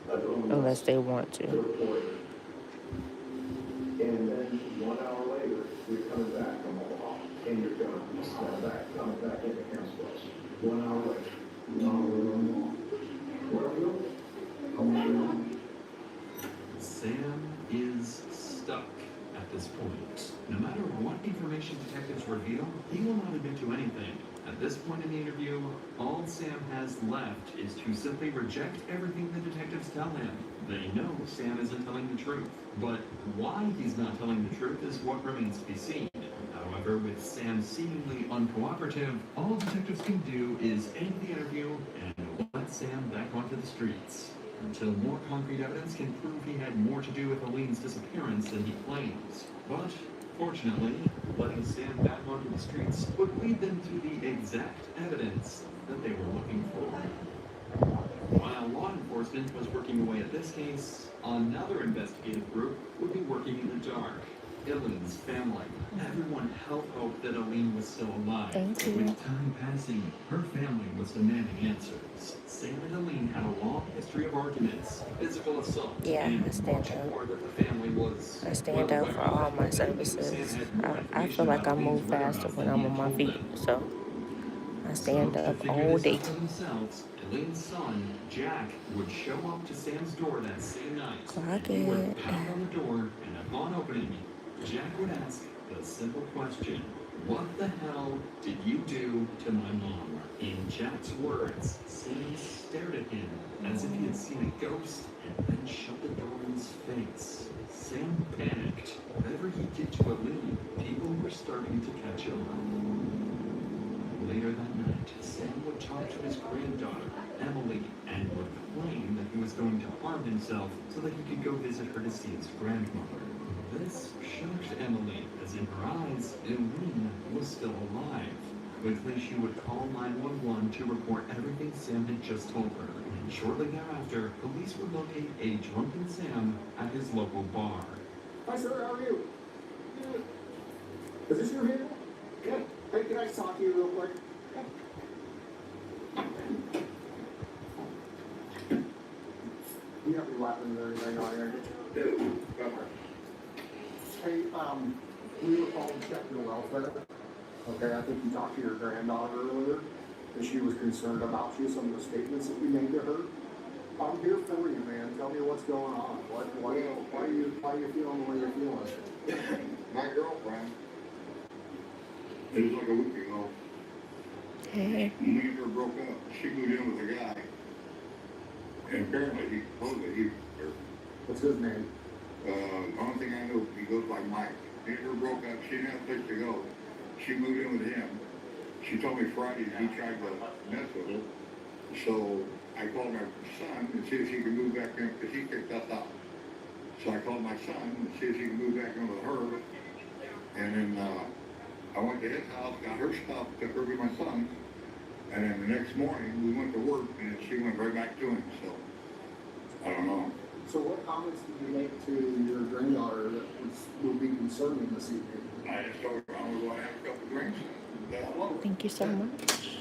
Unless they want to. And then 1 hour later, you're coming back from Omaha, and you're coming back into Kansas. 1 hour later. this point. No matter what information detectives reveal, he will not admit to anything. At this point in the interview, all Sam has left is to simply reject everything the detectives tell him. They know Sam isn't telling the truth, but why he's not telling the truth is what remains to be seen. However, with Sam seemingly uncooperative, all detectives can do is end the interview and let Sam back onto the streets. Until more concrete evidence can prove he had more to do with Aline's disappearance than he claims. But, fortunately, letting Sam back onto the streets would lead them to the exact evidence that they were looking for. While law enforcement was working away at this case, another investigative group would be working in the dark. Aline's family. Everyone held hope that Aline was still alive. Thank you. With time passing, her family was demanding answers. Sam and Aline had a long history of arguments, physical assault, Yeah, and I stand much up. more that the family was. I stand up for all my services. I feel like I move faster when I'm on my feet, so I stand up all day. For themselves, Elaine's son, Jack, would show up to Sam's door that same night. Clock He would it. pound on the door, and upon opening, Jack would ask the simple question, "What the hell did you do to my mom?" In Jack's words, Sam stared at him as if he had seen a ghost and then shut the door in his face. Sam panicked. Whatever he did to Aline, people were starting to catch on. Later that night, Sam would talk to his granddaughter, Emily, and would claim that he was going to harm himself so that he could go visit her deceased grandmother. This shocked Emily, as in her eyes, Aline was still alive. Quickly, she would call 911 to report everything Sam had just told her. And shortly thereafter, police would locate a drunken Sam at his local bar. Hi, sir, how are you? Is this your vehicle? Yeah. Hey, can I talk to you real quick? You have any weapons or anything on here? Hey, we were calling to check your welfare. Okay, I think you talked to your granddaughter earlier, and she was concerned about you, some of the statements that we made to her. I'm here for you, man. Tell me what's going on. Why are you feeling the way you're feeling? My girlfriend, it was like a week ago, Hey. me and her broke up. She moved in with a guy. And apparently he told me What's his name? only thing I know, he goes by Mike. Me and her broke up. She didn't have a place to go. She moved in with him. She told me Friday he tried to mess with her. So I called my son and see if he could move back in because he kicked us out. So I called my son and see if he could move back in with her. And then I went to his house, got her stuff, took her to my son. And then the next morning we went to work and she went right back to him. So I don't know. So what comments did you make to your granddaughter that would be concerning this evening? I just told her I was going to have a couple drinks. Thank you so much.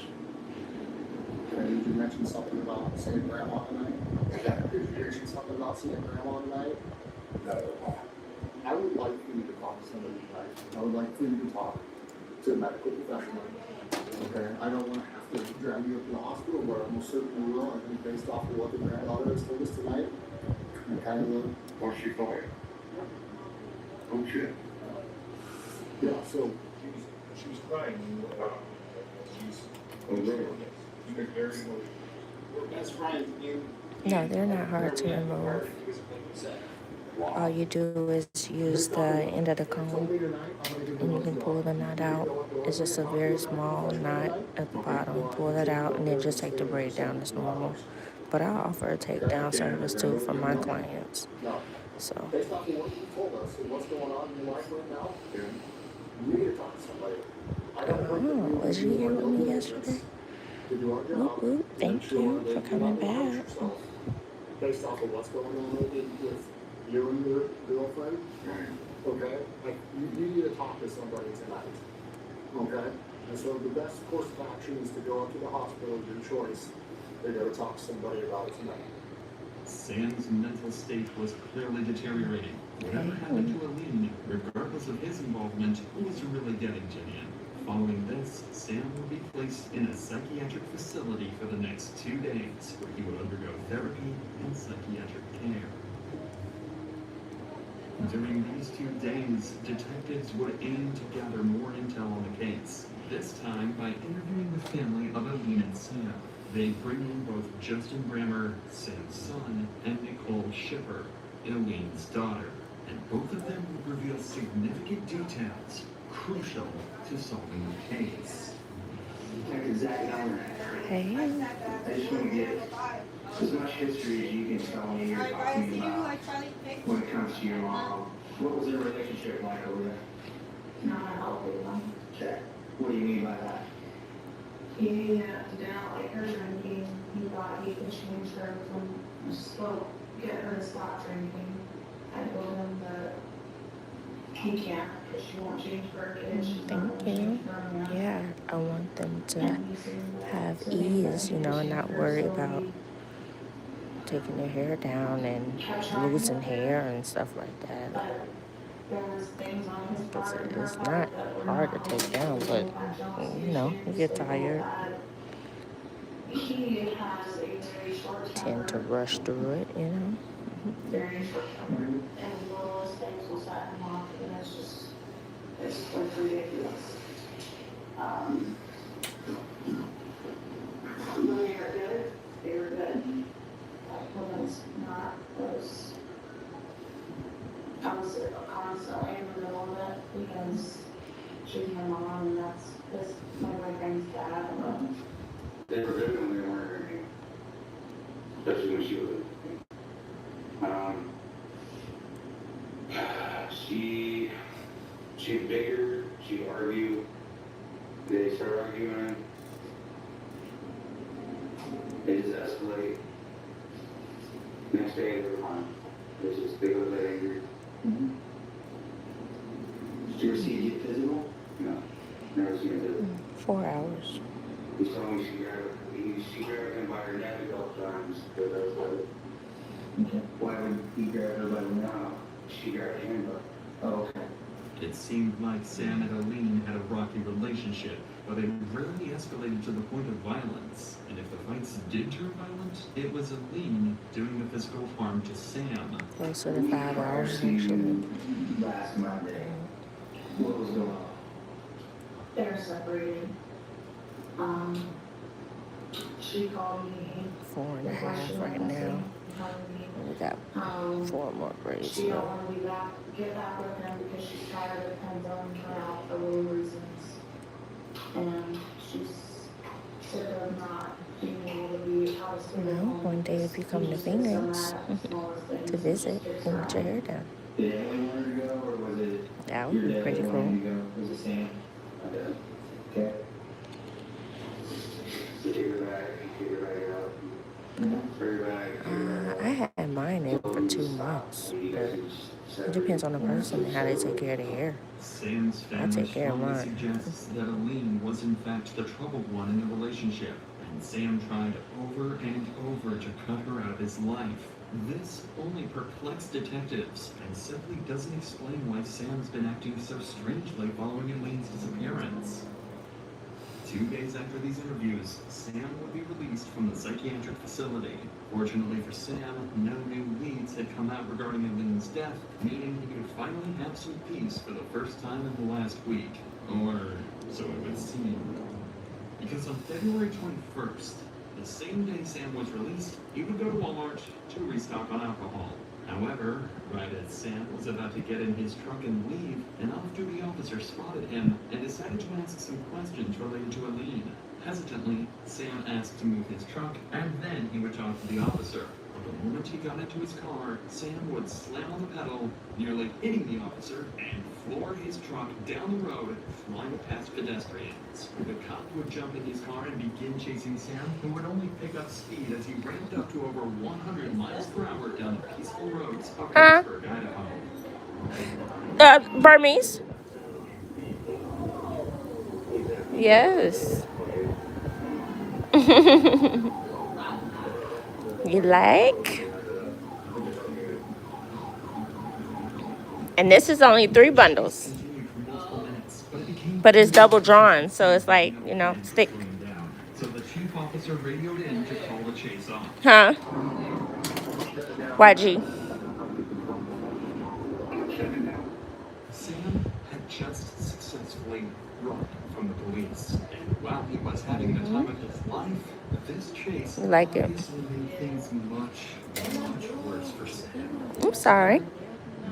Okay, did you mention something about seeing grandma tonight? Did you mention something about seeing grandma tonight? No. I would like for you to talk to somebody tonight. I would like for you to talk to a medical professional. Okay, I don't want to have to drag you up to the hospital, but I most certainly will. I think based off of what the granddaughter has told us tonight, I kind of will. What's she call you? Oh shit. Yeah, so She was crying. Oh really? You been very emotional. we're best friends. No, they're not hard to remove. All you do is use the end of the comb and you can pull the knot out. It's just a very small knot at the bottom. Pull that out and then just take the braid down as normal. But I offer a takedown service too for my clients. So Based off of what you told us and what's going on in your life right now, you need to talk to somebody. I don't think that you was you here with me yesterday? to do our Whoop, job. whoop. Thank you for coming back. Based off of what's going on with you and your girlfriend, okay? Like, you need to talk to somebody tonight, okay? And so the best course of action is to go up to the hospital, your choice, and go talk to somebody about it tonight. Sam's mental state was clearly deteriorating. Whatever happened to Aline, regardless of his involvement, was really getting to him. Following this, Sam would be placed in a psychiatric facility for the next 2 days, where he would undergo therapy and psychiatric care. During these 2 days, detectives would aim to gather more intel on the case, this time by interviewing the family of Aline and Sam. They bring in both Justin Brammer, Sam's son, and Nicole Shipper, Aline's daughter, and both of them would reveal significant details crucial to solving the case. Detective Zach Elmer. Hey. I just want to get as much history as you can tell me you're talking about when it comes to your mom. What was their relationship like over there? Not a healthy one. Okay. What do you mean by that? He did not like her drinking. He thought he could change her from, get her to stop drinking. I told him that he can't because she won't change for her kids. She's not Thank gonna you. change for her man. Yeah, I want them to And he seemed like have to make ease, that you know, and not condition worry so about he taking their hair down and losing hair and stuff like that. But there was things on his part and her It's part not that were hard to not take down, okay. but, They had jealousy you know, you issues. get They both tired, had- He has a very short tend to temper, rush through it, you know. very short temper, and the littlest things will set him off, and it's like ridiculous. When they were good, they were good. When it's not, I was constantly in the middle of it because she's my mom and that's my boyfriend's dad. They were good when they weren't drinking, especially when she was drinking. She's bigger, she'd argue, they start arguing, they just escalate. Next day, they were fine. They just, they go to bed angry. Did you ever see it get physical? No, never seen it. 4 hours. He told me she grabbed him by her neck a couple times, but that was it. Okay. Why would he grab her by the neck? She grabbed him, but Oh, okay. It seemed like Sam and Aline had a rocky relationship, but it rarely escalated to the point of violence. And if the fights did turn violent, it was Aline doing the physical harm to Sam. Closer to 5 hours, actually. Last Monday. What was going on? They're separated. She called me. 4.5 right now. We got 4 more braids. She don't want to get back with him because she's tired of him throwing her out for little reasons. And she's sick of not being able to be out of school. You know, one day if you come to Phoenix to visit, you can get your hair done. Did Emily want her to go, or was it That would your be dad pretty that wanted cool. you to go? Was it Sam? Okay. take her back out. Bring her back. I had mine in for 2 months, but it depends on the person and how they take care of their hair. Sam's I family take care of strongly mine. suggests that Aline was in fact the troubled one in the relationship, and Sam tried over and over to cut her out of his life. This only perplexed detectives and simply doesn't explain why Sam's been acting so strangely following Aline's disappearance. 2 days after these interviews, Sam would be released from the psychiatric facility. Fortunately for Sam, no new leads had come out regarding Aline's death, meaning he could finally have some peace for the first time in the last week. Or so it would seem. Because on February 21st, the same day Sam was released, he would go to Walmart to restock on alcohol. However, right as Sam was about to get in his truck and leave, an off-duty officer spotted him and decided to ask some questions related to Aline. Hesitantly, Sam asked to move his truck, and then he would talk to the officer. But the moment he got into his car, Sam would slam on the pedal, nearly hitting the officer, and floor his truck down the road, flying past pedestrians. The cop would jump in his car and begin chasing Sam, who would only pick up speed as he ramped up to over 100 miles per hour down the peaceful roads of Pittsburgh, Idaho. Burmese? Yes. You like? And this is only 3 bundles. But it's double drawn, so it's like, you know, thick. So the chief officer radioed in to call the chase off. Huh? YG. Sam had just successfully run from the police, and while he was having the time of his life, this chase You like it? obviously made things much worse for Sam. I'm sorry.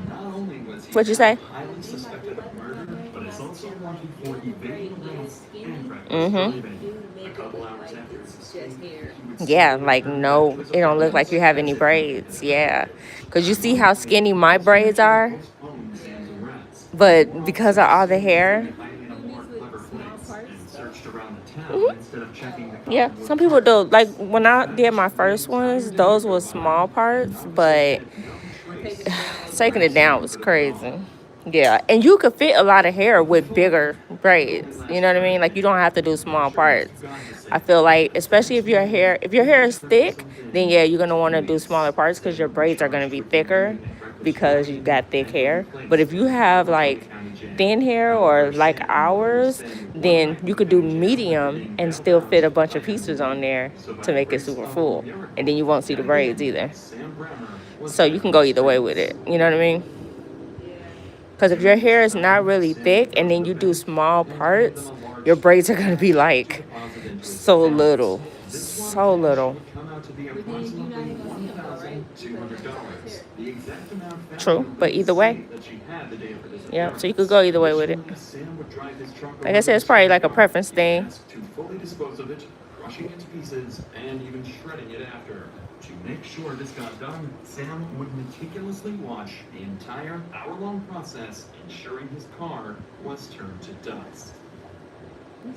Not only was he What'd you say? highly suspected of murder, but is also wanted for evading arrest and reckless Mm-hmm. driving. A couple hours after his escape, he would Yeah, simply like return no, back to his it don't look apartment like you have as any if braids. nothing Yeah, had because you see happened. how skinny my braids are, Postponed Sam's arrest. but More because of officers all the assumed he hair. was hiding in a more clever place and searched around the town Mhm. instead of checking the Yeah, Cottonwood some people Park. do. Like when I did my first ones, those were small parts, but taking it down was crazy. Yeah, and you could fit a lot of hair with bigger braids. You know what I mean? Like you don't have to do small parts. I feel like, especially if your hair is thick, then yeah, you're gonna want to do smaller parts because your braids are gonna be thicker because you got thick hair. But if you have like thin hair or like ours, then you could do medium and still fit a bunch of pieces on there to make it super full, and then you won't see the braids either. So you can go either way with it. You know what I mean? Because if your hair is not really thick and then you do small parts, your braids are going to be like so little. So little. True, but either way. Yeah, so you could go either way with it. Like I said, it's probably like a preference thing. To fully dispose of it, crushing it to pieces, and even shredding it after. To make sure this got done, Sam would meticulously watch the entire hour-long process, ensuring his car was turned to dust.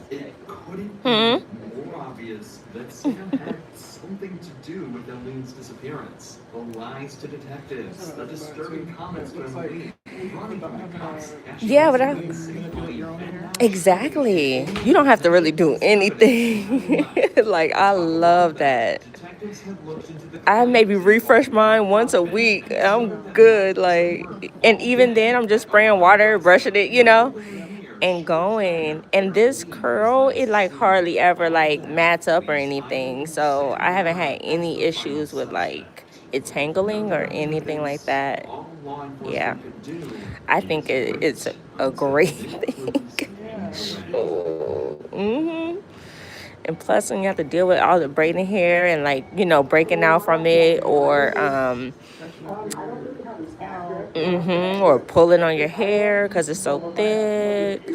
It couldn't be more obvious that Sam had something to do with Eileen's disappearance. The lies to detectives, the disturbing comments to Eileen, running from the cops. Yeah, but exactly. You don't have to really do anything. Like, I love that. I maybe refresh mine once a week. I'm good. Like, and even then, I'm just spraying water, brushing it, and going. And this curl, it like hardly ever like mats up or anything. So I haven't had any issues with like it tangling or anything like that. Yeah, I think it's a great thing. And plus, when you have to deal with all the braiding hair and like breaking out from it, or pulling on your hair because it's so thick.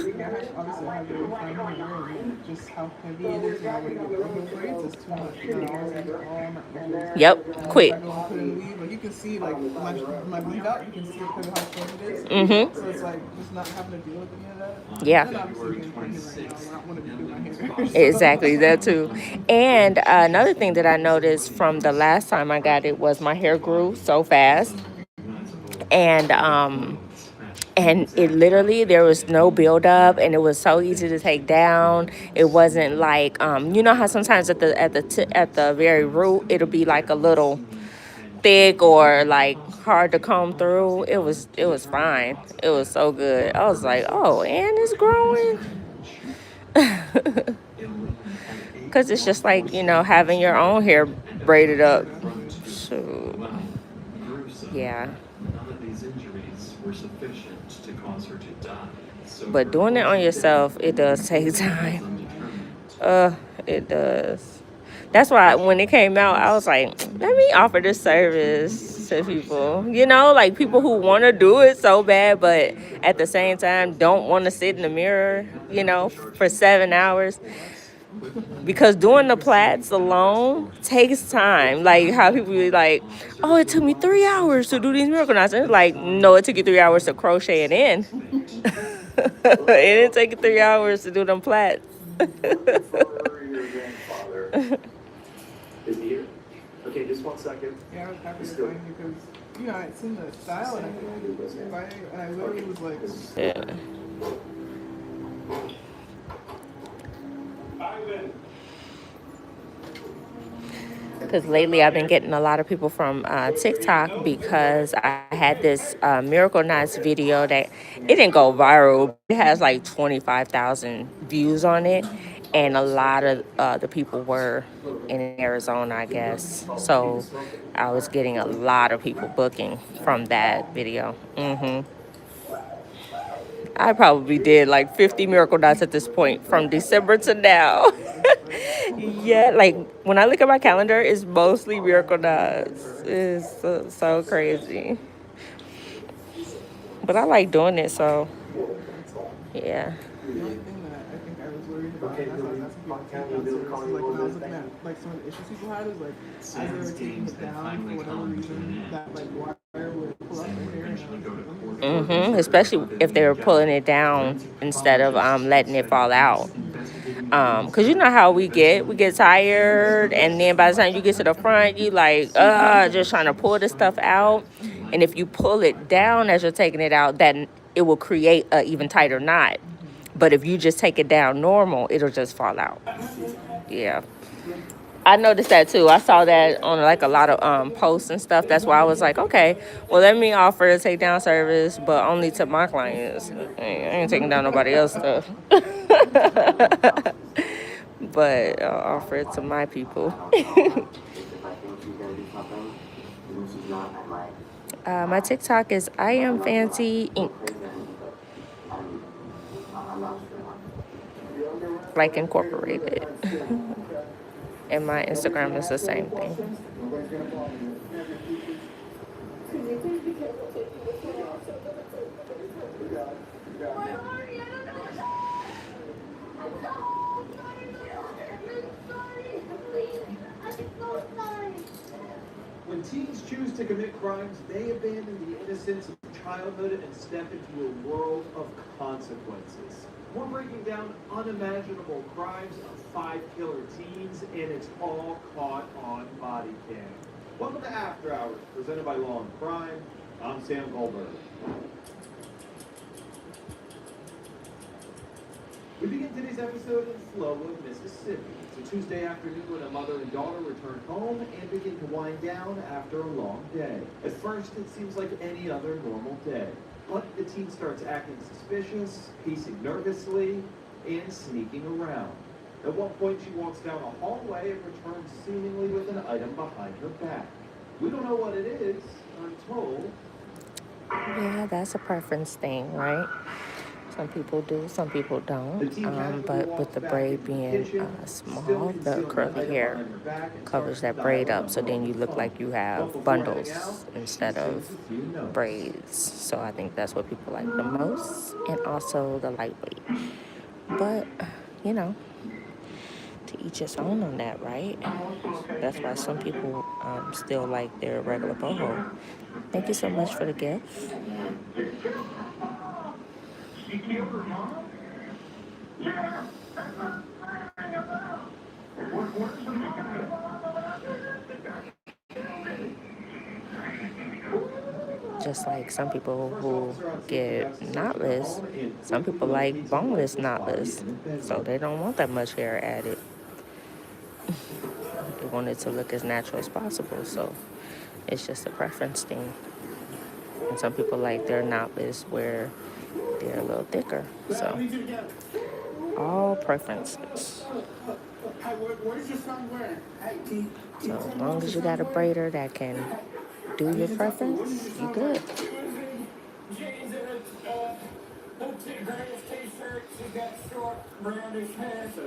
Yep, quick. You can see like my bleed out. You can see because of how thin it is. So it's like just not having to deal with any of that. Yeah. And obviously being pregnant right now, I don't want to do my hair. Exactly, that too. And another thing that I noticed from the last time I got it was my hair grew so fast. And it literally, there was no buildup, and it was so easy to take down. It wasn't like you know how sometimes at the very root it'll be like a little thick or like hard to comb through. It was fine. It was so good. I was like, oh, and it's growing. Because it's just like having your own hair braided up. So yeah. But doing it on yourself, it does take time. It does. That's why when it came out, I was like, let me offer this service to people. Like people who want to do it so bad, but at the same time don't want to sit in the mirror, for 7 hours. Because doing the plaits alone takes time. Like how people be like, oh, it took me 3 hours to do these miracle knots. And it's like, no, it took you 3 hours to crochet it in. It didn't take you 3 hours to do them plaits. Is he here? Okay, just 1 second. Yeah, I was happy to find you because I'd seen the style and I literally was like, Yeah. Because lately I've been getting a lot of people from TikTok because I had this Miracle Knots video that it didn't go viral. It has like 25,000 views on it. And a lot of the people were in Arizona, I guess. So I was getting a lot of people booking from that video. I probably did like 50 miracle knots at this point from December to now. Yeah, like when I look at my calendar, it's mostly miracle knots. It's so crazy. But I like doing it, so yeah. The only thing that I think I was worried about, and that's why I was asking people to take down service, is like when I was looking at like some of the issues people had, is like as they were taking it down for whatever reason, that like wire would pull up their hair and Especially if they were pulling it down instead of letting it fall out. Cause you know how we get tired, and then by the time you get to the front, you like just trying to pull the stuff out. And if you pull it down as you're taking it out, then it will create a even tighter knot. But if you just take it down normal, it'll just fall out. Yeah. I noticed that too. I saw that on like a lot of posts and stuff. That's why I was like, okay, well, let me offer a takedown service, but only to my clients. I ain't taking down nobody else's stuff. But I'll offer it to my people. My TikTok is I am Fancy Inc. Like incorporated. And my Instagram is the same thing. When teens choose to commit crimes, they abandon the innocence of childhood and step into a world of consequences. We're breaking down unimaginable crimes of 5 killer teens, and it's all caught on body cam. Welcome to After Hours, presented by Law and Crime. I'm Sam Goldberg. We begin today's episode in Flowood, Mississippi. It's a Tuesday afternoon when a mother and daughter return home and begin to wind down after a long day. At first, it seems like any other normal day. But the teen starts acting suspicious, pacing nervously, and sneaking around. At one point, she walks down a hallway and returns seemingly with an item behind her back. We don't know what it is until... Yeah, that's a preference thing, right? Some people do, some people don't. But with the braid being small, the curly hair covers that braid up. So then you look like you have bundles instead of braids. So I think that's what people like the most. And also the lightweight. But, you know, to each his own on that, right? That's why some people still like their regular boho. Thank you so much for the gift. Just like some people who get knotless, some people like boneless knotless, so they don't want that much hair added. They want it to look as natural as possible, so it's just a preference thing. And some people like their knotless where they're a little thicker, so all preferences. So as long as you got a braider that can do your preference, you good. T-shirt, she's got short brownish hair. So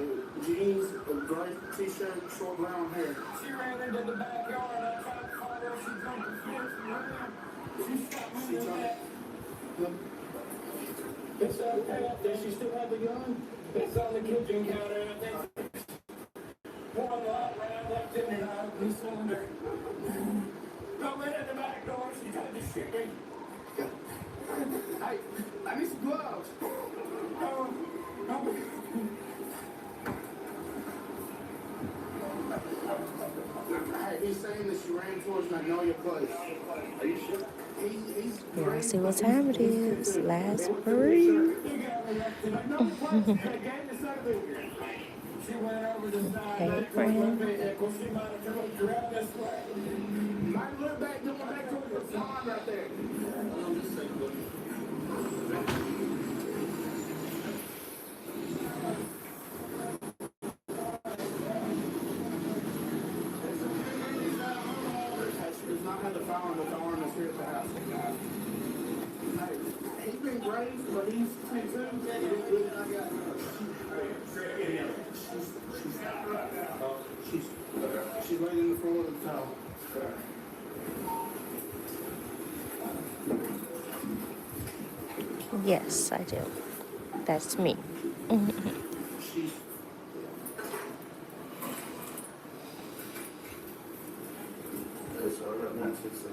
jeans, a gray t-shirt, short brown hair. She ran into the backyard. I tried to find her. She jumped the fence and ran. She shot me in the back. It's okay. Does she still have the gun? It's on the kitchen counter. I think one lot round left in there. I opened the cylinder. Don't let in the back door. She tried to shoot me. Hey, I need some gloves. Hey, he's saying that she ran towards Magnolia Place. Are you sure? Y'all see what time it is. Last breed. Hey, friend. Might look back, going back towards the pond right there. She does not have the firearm that's here at the house. Hey, he's been great. She's laying in the floor with the towel. Yes, I do. That's me. She's so I got that too, so.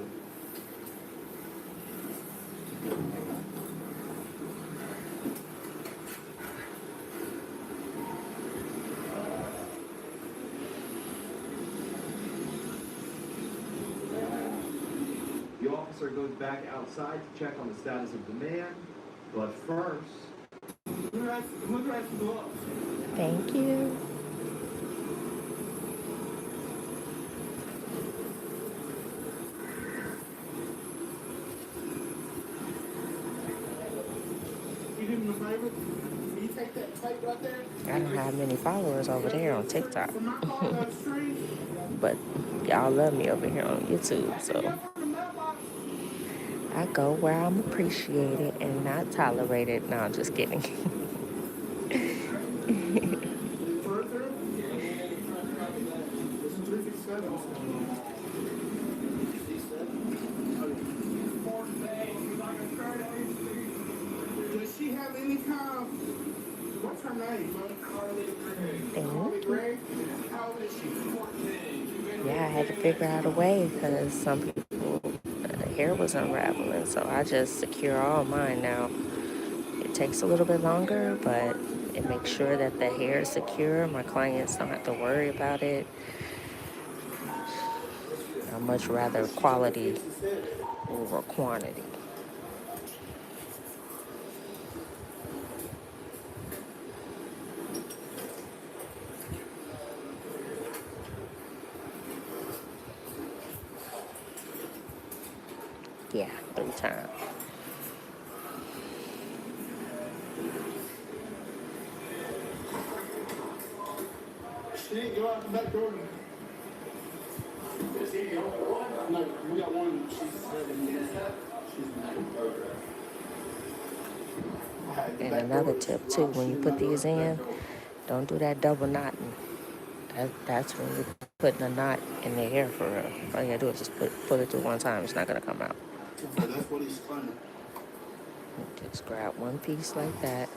The officer goes back outside to check on the status of the man, but first... Thank you. You give him a favor? Can you take that tape right there? I don't have many followers over there on TikTok. From my car down the street. But y'all love me over here on YouTube, so I go where I'm appreciated and not tolerated. No, I'm just kidding. Further? This is 357. Does she have any kind of, what's her name, bud? Carly Gray? How old is she? 14. Yeah, I had to figure out a way because some people, the hair was unraveling, so I just secure all mine now. It takes a little bit longer, but it makes sure that the hair is secure. My clients don't have to worry about it. I much rather quality over quantity. Yeah, 3 times. She didn't go out the back door. Is he the only one? No, we got one. And another tip too, when you put these in, don't do that double knotting. That's when you're putting a knot in the hair for real. All you gotta do is just pull it through one time. It's not gonna come out. So that's what he's claiming. Just grab one piece like that,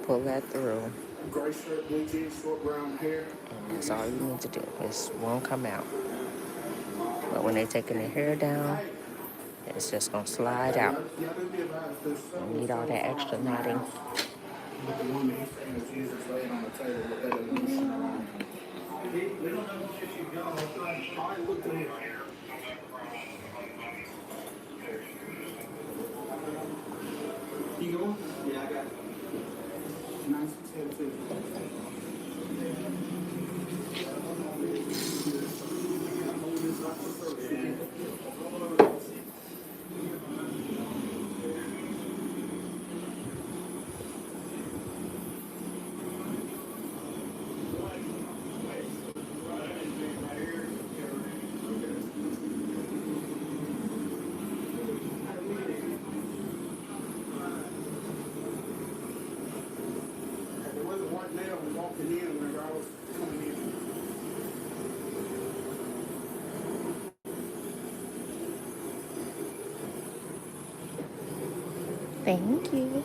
pull that through, Gray shirt, blue jeans, short brown hair. and that's all you need to do. It won't come out. But when they're taking their hair down, it's just gonna slide out. You need all that extra knotting. But the one that he's saying is Jesus laying on the table, but that doesn't mean she's not on. We don't know if she's gone. I looked at it. You going? Yeah, I got it. 962. There wasn't one nail walking in whenever I was coming in. Thank you.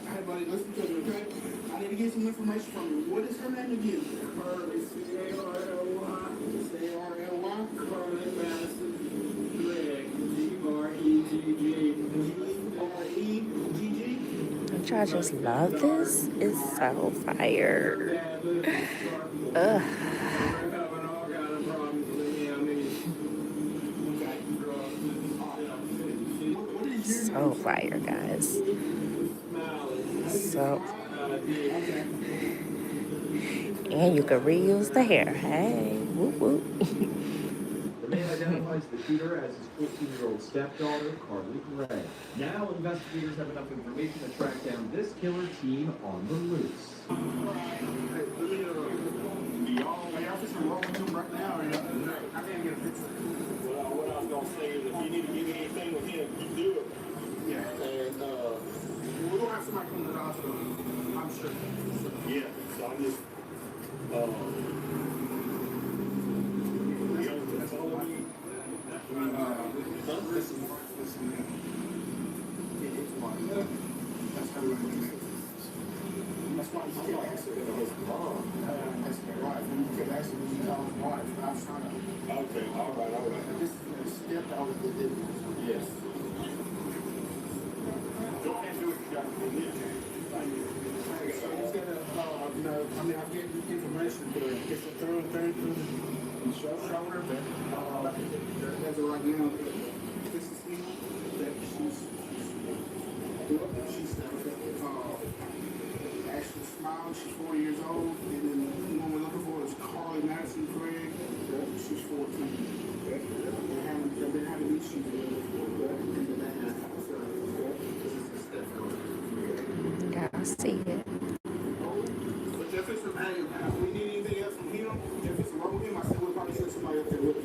Hey, buddy, listen to me, okay? I need to get some information from you. What is her name again? Carly, C-A-R-L-Y. C-A-R-L-Y? Carly Madison Gregg. G-R-E-G-G. G-R-E-G-G? Don't y'all just love this? It's so fire. Ugh. so fire, guys. So, and you can reuse the hair. Hey, whoop whoop. The man identifies the shooter as his 14-year-old stepdaughter, Carly Gray. Now, investigators have enough information to track down this killer team on the loose. Right now, I can't get a picture. Well, what I was gonna say is if you need to get anything with him, you do it. Yeah. And we're gonna have somebody come to the hospital. I'm sure. Yeah. So I'm just that's how we do it. That's why you can't answer it his mom. That's my wife. You can actually tell his wife. I was trying to. Okay, all right. This is a step I was did. Yes. Go ahead and do what you got to do. So he's got to, I'll get information to her. Get some through the shoulder. As of right now, this is him. That she's actually smiling. She's 4 years old, and then the one we're looking for is Carly Madison Craig. She's 14. They've been having issues with Yeah, I see it. But if it's from him, if we need anything else from him, if it's wrong with him, I said we'll probably send somebody up there with him.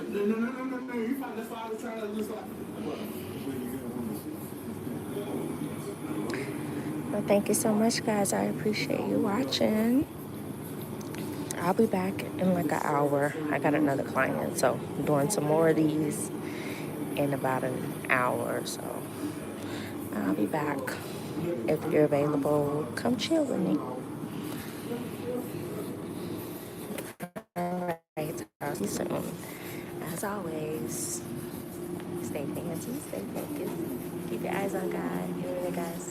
No, you find that's why I was trying to just like, Well, thank you so much, guys. I appreciate you watching. I'll be back in like an hour. I got another client, so I'm doing some more of these in about an hour or so. I'll be back. If you're available, come chill with me. All right, talk to you soon. As always, stay fancy, stay focused. Keep your eyes on God. You hear me, guys?